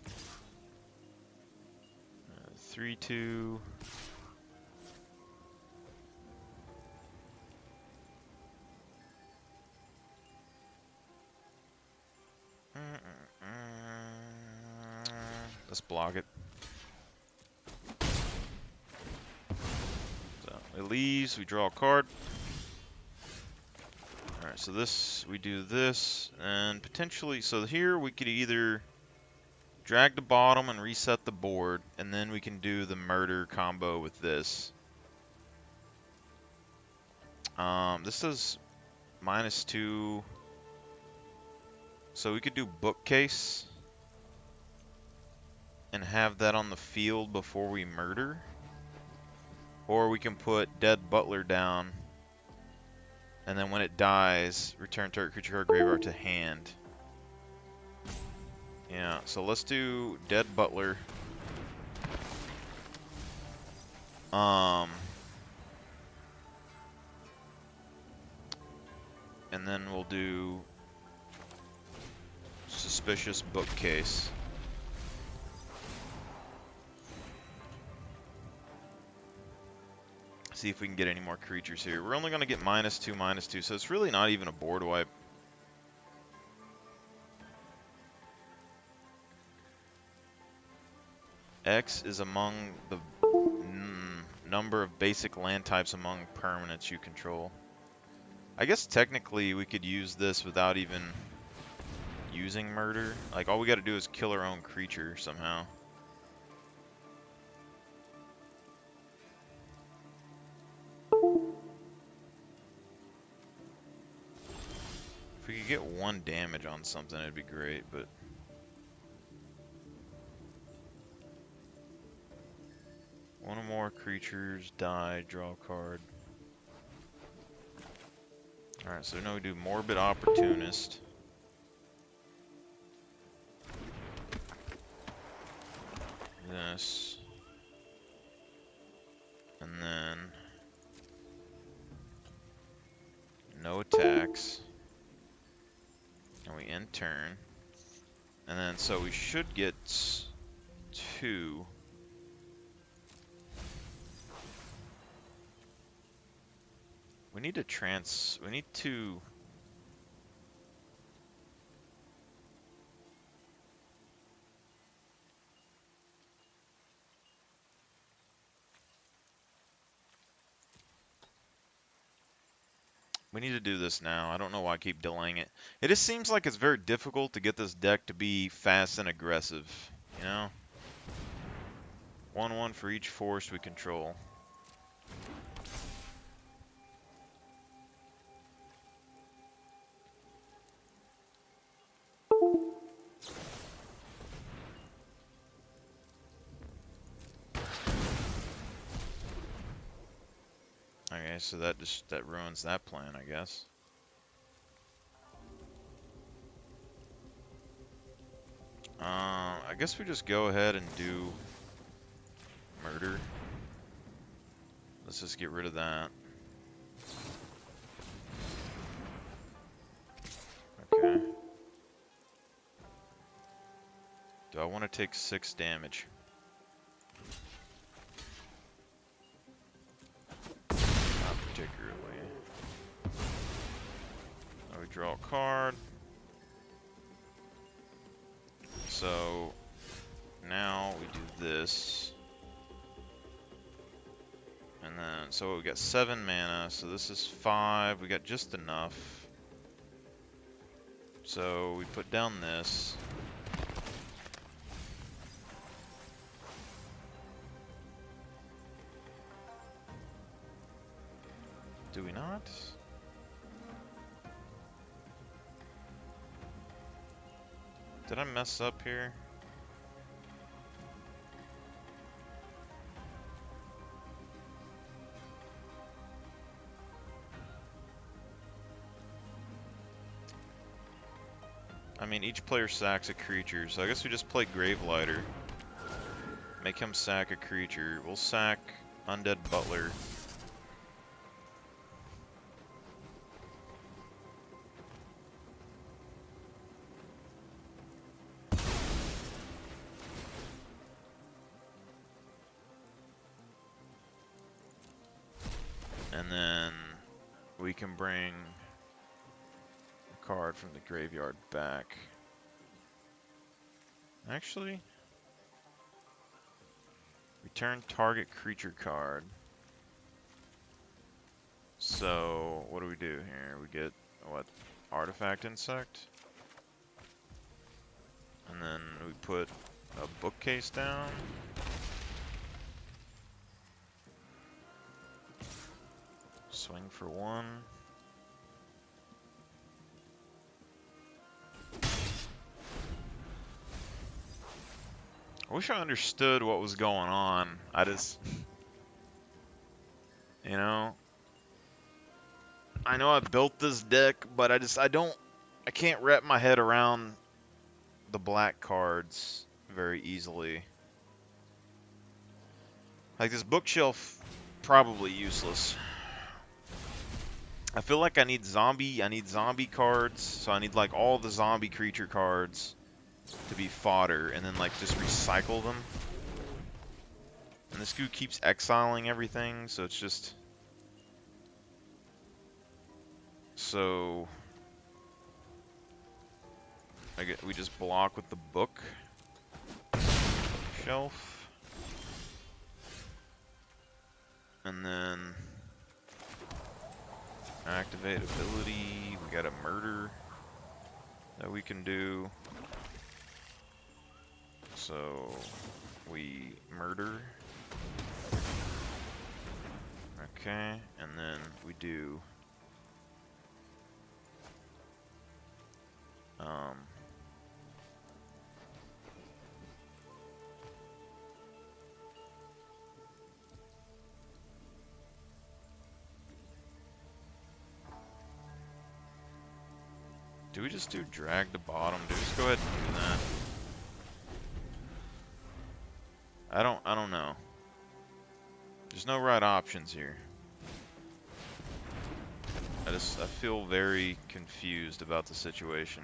3/2. Let's block it. So it leaves, we draw a card. Alright, so this, we do this, and potentially, so here we could either drag the bottom and reset the board, and then we can do the Murder combo with this. This is -2, so we could do Bookcase and have that on the field before we murder. Or we can put Dead Butler down, and then when it dies, return target creature card graveyard to hand. Yeah, so let's do Dead Butler. And then we'll do Suspicious Bookcase. See if we can get any more creatures here. We're only going to get -2/-2, so it's really not even a board wipe. X is among the number of basic land types among permanents you control. I guess technically we could use this without even using Murder. Like, all we got to do is kill our own creature somehow. If we could get 1 damage on something, it'd be great, but... One or more creatures die, draw a card. Alright, so now we do Morbid Opportunist. This. And then no attacks. And we end turn. And then so we should get 2. We need to we need to do this now. I don't know why I keep delaying it. It just seems like it's very difficult to get this deck to be fast and aggressive, you know? 1/1 for each force we control. Okay, so that ruins that plan, I guess. I guess we just go ahead and do murder. Let's just get rid of that. Okay. Do I want to take 6 damage? Not particularly. Now we draw a card. So now we do this. And then, so we got 7 mana, so this is 5. We got just enough. So we put down this. Do we not? Did I mess up here? I mean, each player sacks a creature, so I guess we just play Gravelighter. Make him sack a creature. We'll sack Undead Butler. And then we can bring a card from the graveyard back. Actually, return target creature card. So, what do we do here? We get, what, Artifact Insect? And then we put a bookcase down. Swing for 1. I wish I understood what was going on. I just, you know, I know I built this deck, but I can't wrap my head around the black cards very easily. Like this bookshelf, probably useless. I feel like I need zombie cards, so I need like all the zombie creature cards to be fodder, and then like just recycle them. And this dude keeps exiling everything, so it's just... So... we just block with the book. Shelf. And then... activate ability. We got a murder that we can do. So... we murder. Okay, and then we do... Do we just do drag to bottom? Do we just go ahead and do that? I don't know. There's no right options here. I feel very confused about the situation.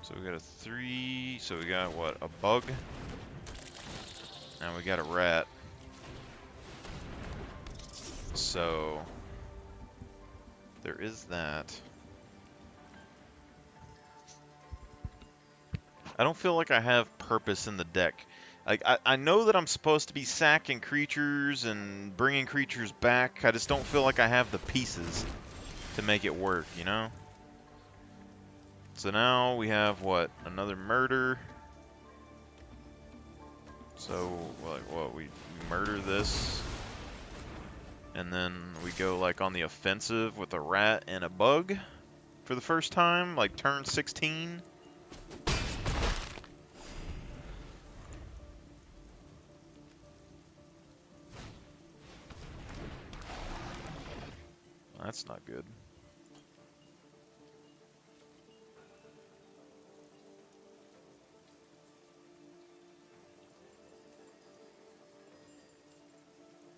So we got a 3, so we got what, a bug? Now we got a rat. So there is that. I don't feel like I have purpose in the deck. Like, I know that I'm supposed to be sacking creatures and bringing creatures back. I just don't feel like I have the pieces to make it work, you know? So now we have, what, another murder. So, like, what, we murder this. And then we go, like, on the offensive with a rat and a bug for the first time, like, turn 16. That's not good.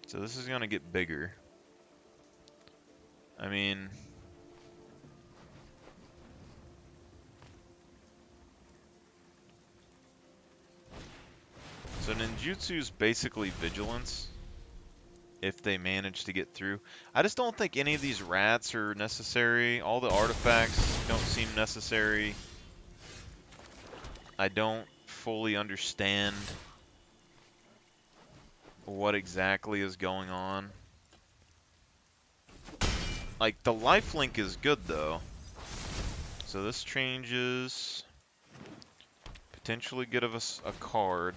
So this is going to get bigger. I mean... So ninjutsu's basically vigilance, if they manage to get through. I just don't think any of these rats are necessary. All the artifacts don't seem necessary. I don't fully understand what exactly is going on. Like, the lifelink is good, though. So this changes. Potentially give us a card.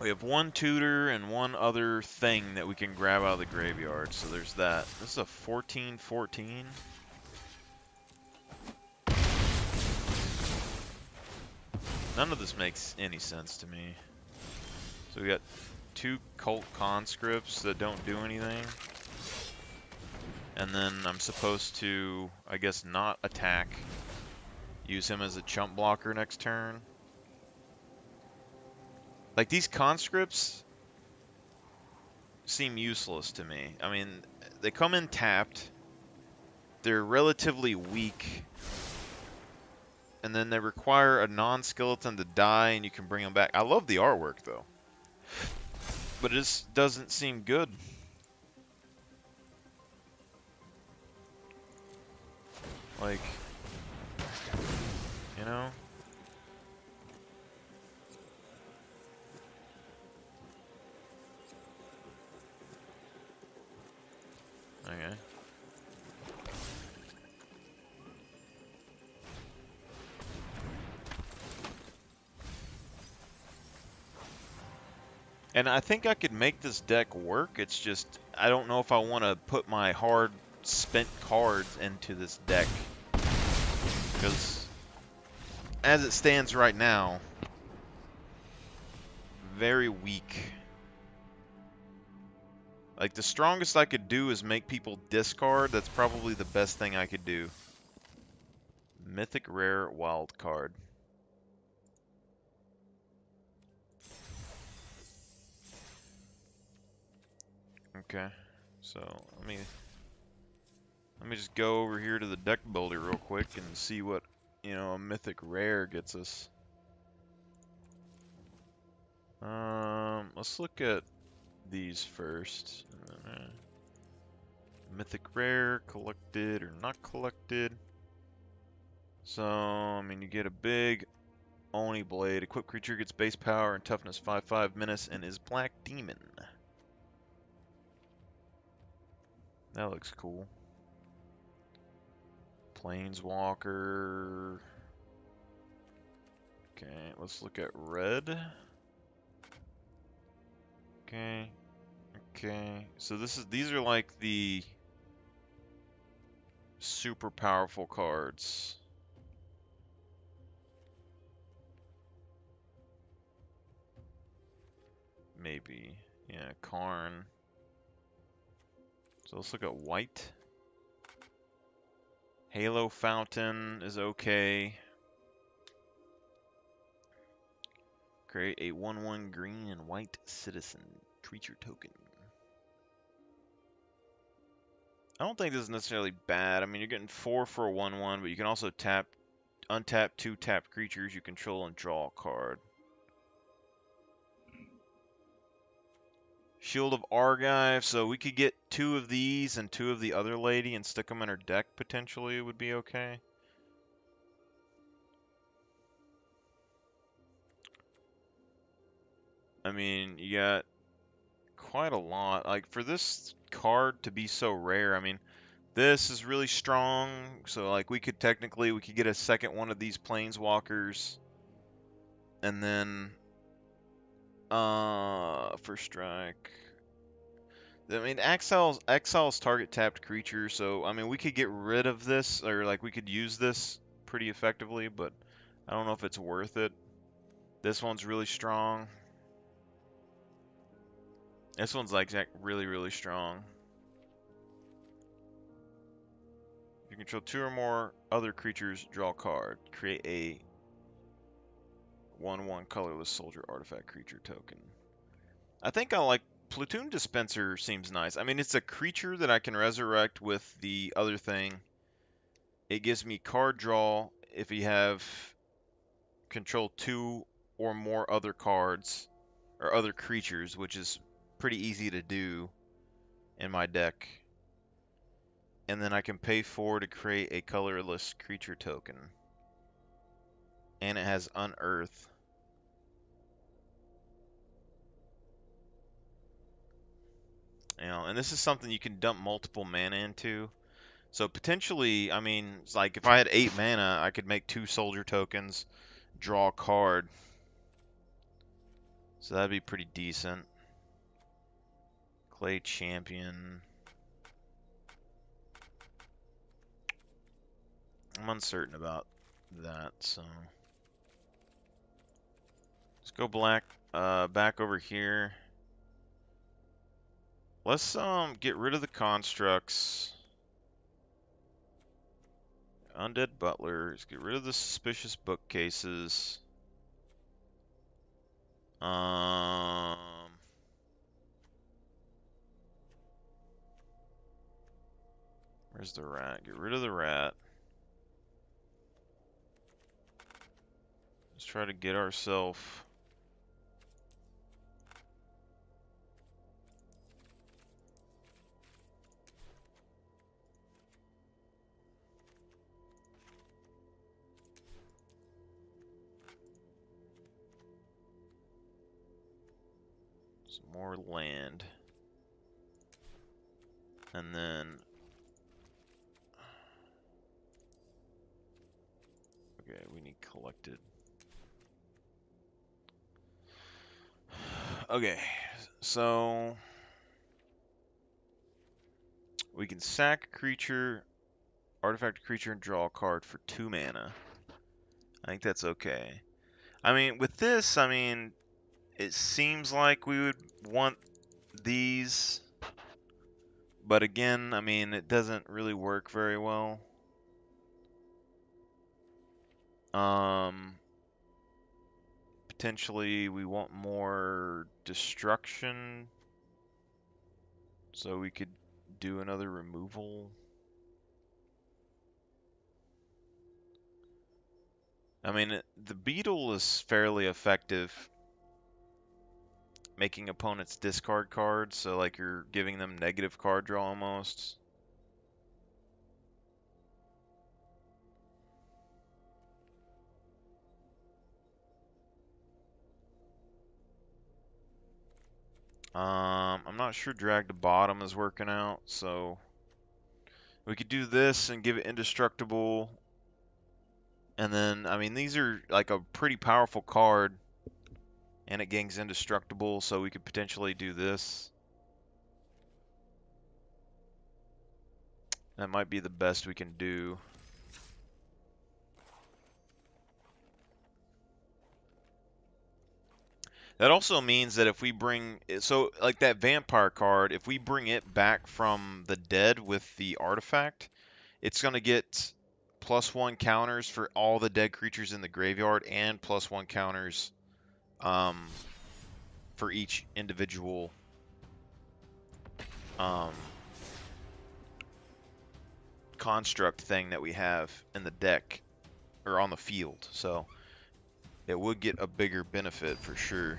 We have one tutor and one other thing that we can grab out of the graveyard, so there's that. This is a 14/14. None of this makes any sense to me. So we got 2 cult conscripts that don't do anything. And then I'm supposed to, I guess, not attack. Use him as a chump blocker next turn. Like, these conscripts seem useless to me. I mean, they come in tapped. They're relatively weak. And then they require a non-skeleton to die, and you can bring them back. I love the artwork, though. But it just doesn't seem good. Like, you know? Okay. And I think I could make this deck work. It's just, I don't know if I want to put my hard spent cards into this deck. Because, as it stands right now, very weak. Like, the strongest I could do is make people discard. That's probably the best thing I could do. Mythic Rare Wild Card. Okay, so let me just go over here to the deck builder real quick and see what, you know, a mythic rare gets us. Let's look at these first. Mythic rare, collected or not collected. So, I mean, you get a big Oni blade. Equipped creature gets base power and toughness 5/5 menace and is black demon. That looks cool. Planeswalker. Okay, let's look at red. Okay. Okay. So these are like the super powerful cards. Maybe. Yeah, Karn. So let's look at white. Halo Fountain is okay. Create a 1/1 green and white citizen creature token. I don't think this is necessarily bad. I mean, you're getting 4 for a 1/1, but you can also untap 2 tapped creatures you control and draw a card. Shield of Argive, so we could get 2 of these and 2 of the other lady and stick them in her deck potentially would be okay. I mean, you got quite a lot. Like, for this card to be so rare, I mean, this is really strong, so like we could get a second one of these planeswalkers, and then first strike. I mean, exiles target tapped creature, so I mean we could get rid of this, or like we could use this pretty effectively, but I don't know if it's worth it. This one's really strong. This one's like really, really strong. If you control 2 or more other creatures, draw a card. Create a 1/1 colorless soldier artifact creature token. I think I like Platoon Dispenser seems nice. I mean, it's a creature that I can resurrect with the other thing. It gives me card draw if you have control 2 or more other cards or other creatures, which is pretty easy to do in my deck. And then I can pay 4 to create a colorless creature token. And it has Unearth. You know, and this is something you can dump multiple mana into. So potentially, I mean, it's like if I had 8 mana, I could make 2 soldier tokens, draw a card. So that'd be pretty decent. Clay Champion. I'm uncertain about that, so let's go back over here. Let's get rid of the constructs. Undead Butlers. Get rid of the suspicious bookcases. Where's the rat? Get rid of the rat. Let's try to get ourselves some more land. And then okay, we need collected. Okay, so we can sack a creature, artifact a creature, and draw a card for 2 mana. I think that's okay. I mean, with this, I mean, it seems like we would want these, but again, I mean, it doesn't really work very well. Potentially we want more destruction, so we could do another removal. I mean, the beetle is fairly effective making opponents discard cards, so like you're giving them negative card draw almost. I'm not sure drag to bottom is working out, so we could do this and give it indestructible. And then, I mean, these are like a pretty powerful card, and it gains indestructible, so we could potentially do this. That might be the best we can do. That also means that if we bring, so like that vampire card, if we bring it back from the dead with the artifact, it's going to get +1 counters for all the dead creatures in the graveyard and +1 counters um, for each individual um, construct thing that we have in the deck or on the field. So it would get a bigger benefit for sure.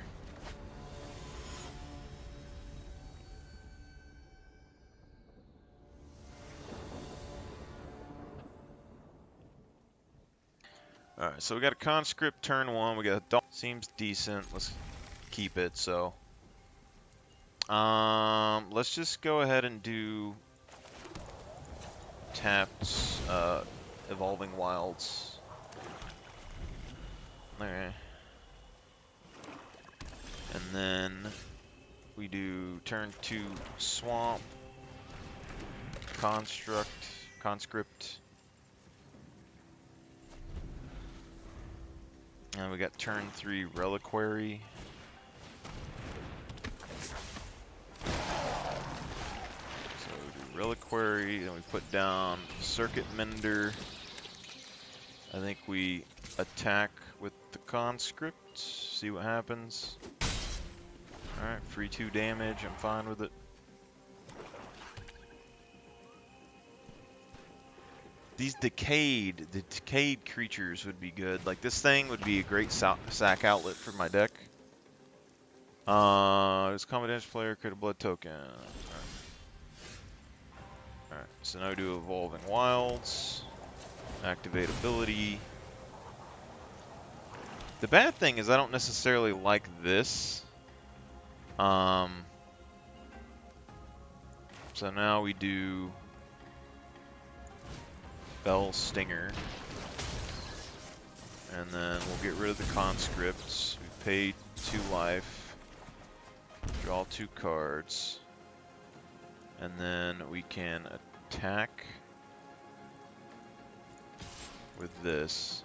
Alright, so we got a conscript turn 1, we got a dog. Seems decent. Let's keep it. So let's just go ahead and do tapped Evolving Wilds. Okay. And then we do turn 2 Swamp, Conscript. And we got turn 3 Reliquary. So we do Reliquary, then we put down Circuit Mender. I think we attack with the Conscript, see what happens. Alright, free 2 damage, I'm fine with it. These the decayed creatures would be good. Like this thing would be a great sack outlet for my deck. This combat damage player, create a blood token. Alright, so now we do Evolving Wilds. Activate ability. The bad thing is I don't necessarily like this. So now we do Bell Stinger. And then we'll get rid of the conscripts. We paid 2 life. Draw 2 cards. And then we can attack with this.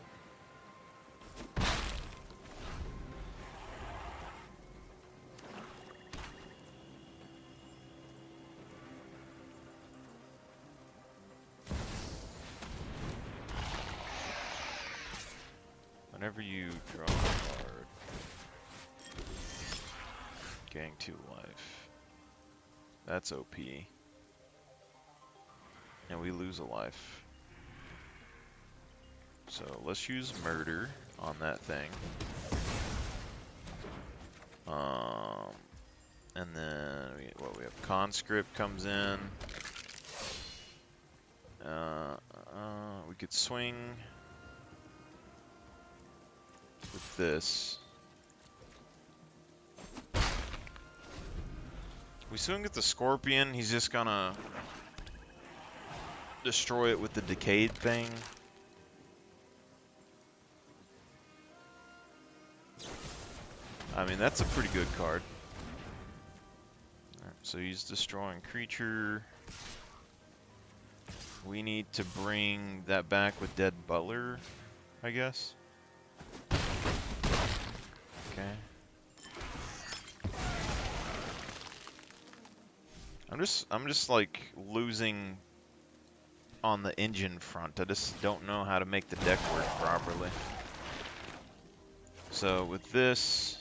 Whenever you draw a card, gain 2 life. That's OP. And we lose a life. So let's use Murder on that thing. And then we have Conscript comes in. We could swing with this. We swing with the Scorpion, he's just gonna destroy it with the Decayed thing. I mean, that's a pretty good card. Right, so he's destroying creature. We need to bring that back with Dead Butler, I guess. Okay. I'm just like losing on the engine front. I just don't know how to make the deck work properly. So with this,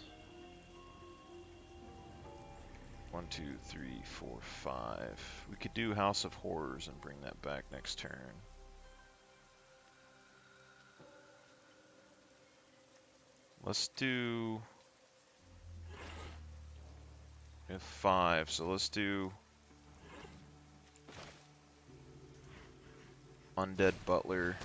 1, 2, 3, 4, 5. We could do House of Horrors and bring that back next turn. Let's do F5. So let's do Undead Butler.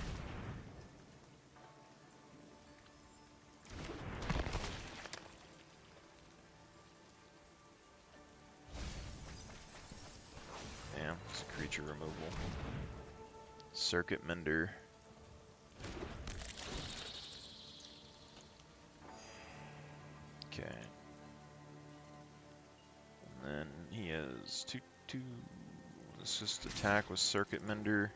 Damn, it's creature removal. Circuit Mender. Okay. And then he has 2/2. Let's just attack with Circuit Mender.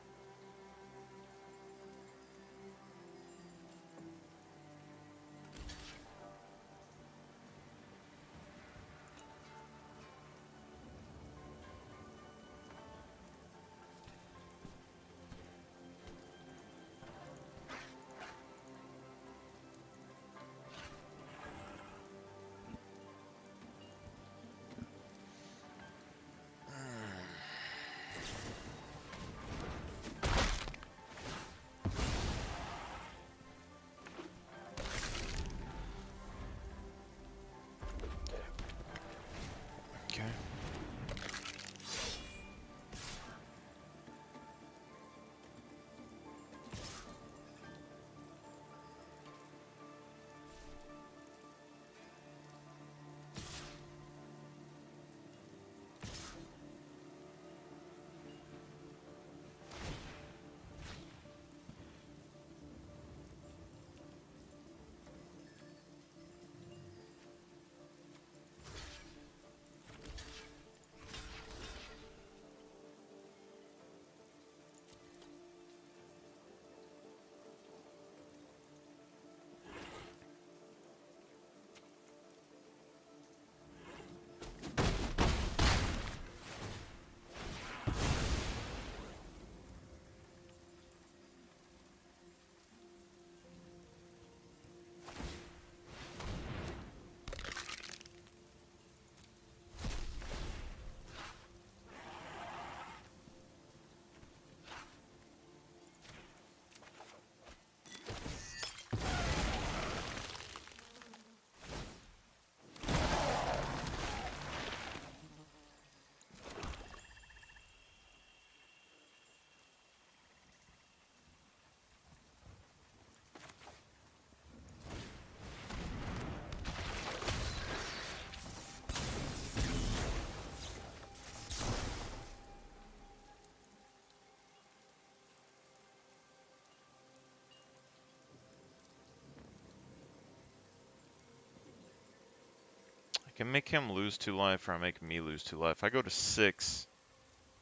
Can make him lose 2 life, or I make me lose 2 life. I go to 6.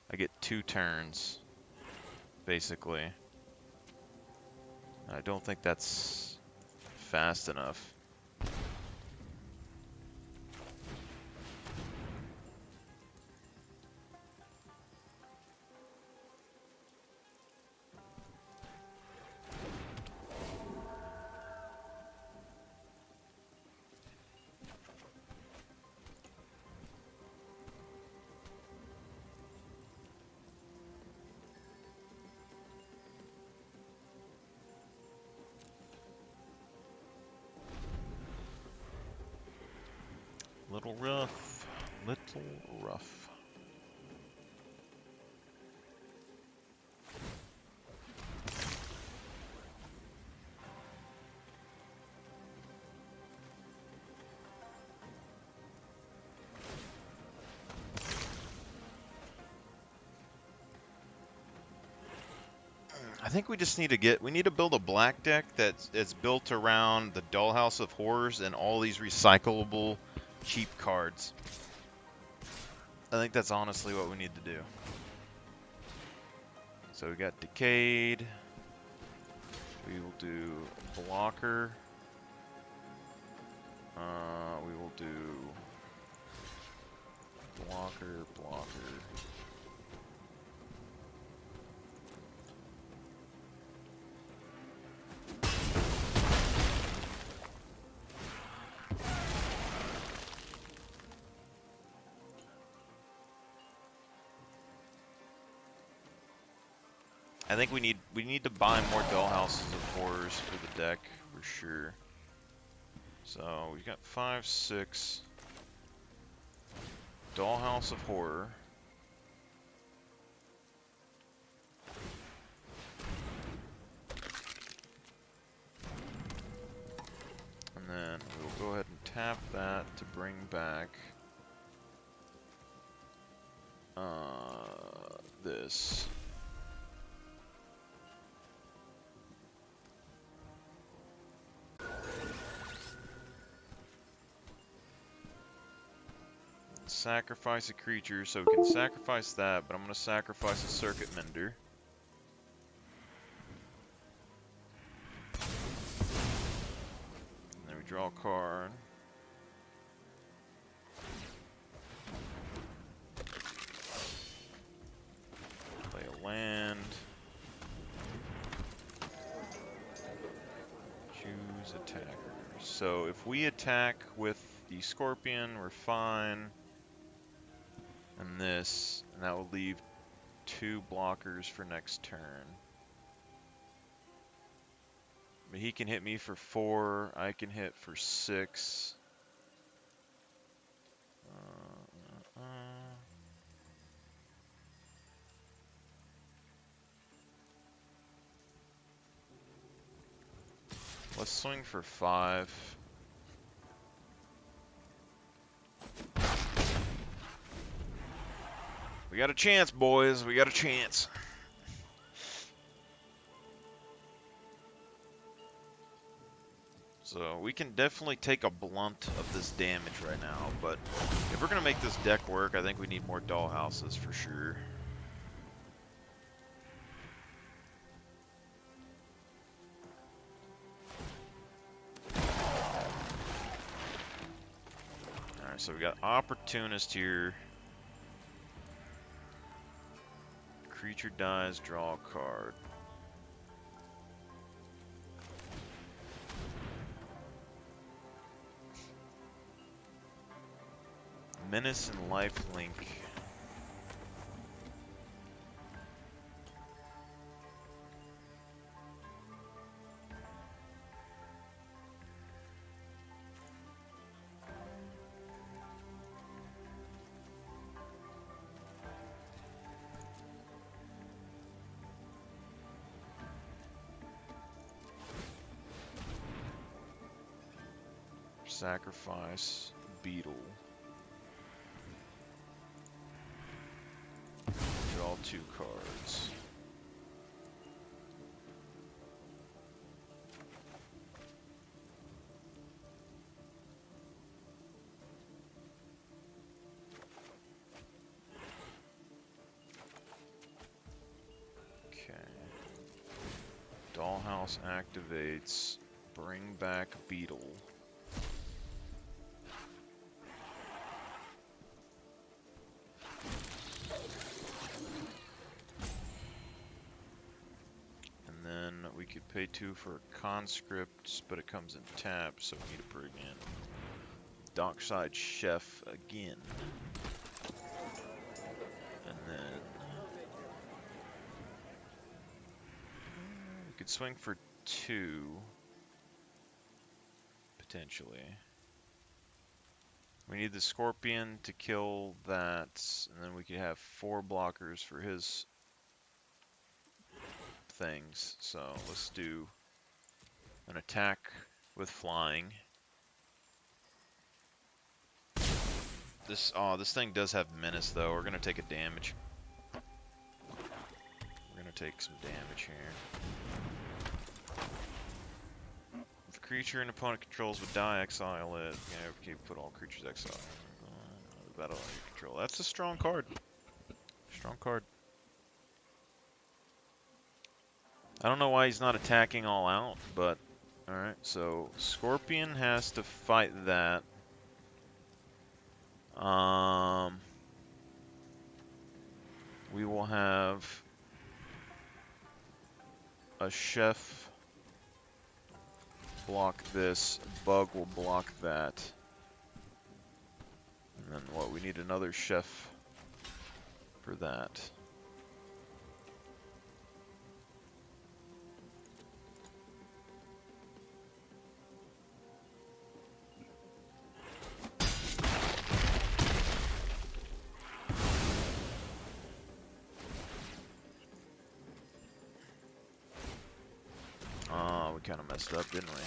I get 2 turns, basically. I don't think that's fast enough. Little rough. Little rough. I think we just need to build a black deck that's built around the Dollhouse of Horrors and all these recyclable cheap cards. I think that's honestly what we need to do. So we got Decayed. We will do Blocker. We will do Blocker. I think we need to buy more Dollhouses of Horrors for the deck for sure. So we've got 5, 6 Dollhouse of Horror. And then we'll go ahead and tap that to bring back this. Sacrifice a creature, so we can sacrifice that, but I'm going to sacrifice a Circuit Mender. And then we draw a card. Play a land. Choose attacker. So if we attack with the Scorpion, we're fine. And this, and that will leave 2 blockers for next turn. But he can hit me for 4, I can hit for 6. Let's swing for 5. We got a chance, boys. We got a chance. So we can definitely take a blunt of this damage right now, but if we're going to make this deck work, I think we need more Dollhouses for sure. Alright, so we got Opportunist here. Creature dies, draw a card. Menace and Lifelink. Sacrifice Beetle. Draw 2 cards. Mouse activates. Bring back Beetle. And then we could pay 2 for conscripts, but it comes in tap, so we need to bring in Dockside Chef again. And then we could swing for 2, potentially. We need the Scorpion to kill that, and then we could have 4 blockers for his things. So let's do an attack with flying. This thing does have menace though. We're gonna take a damage. We're gonna take some damage here. If a creature an opponent controls would die, exile it. Okay, put all creatures exile. Battle under control. That's a strong card. Strong card. I don't know why he's not attacking all out, but alright, so Scorpion has to fight that. We will have a Chef block this, Bug will block that. And then what, we need another Chef for that. We kind of messed up, didn't we?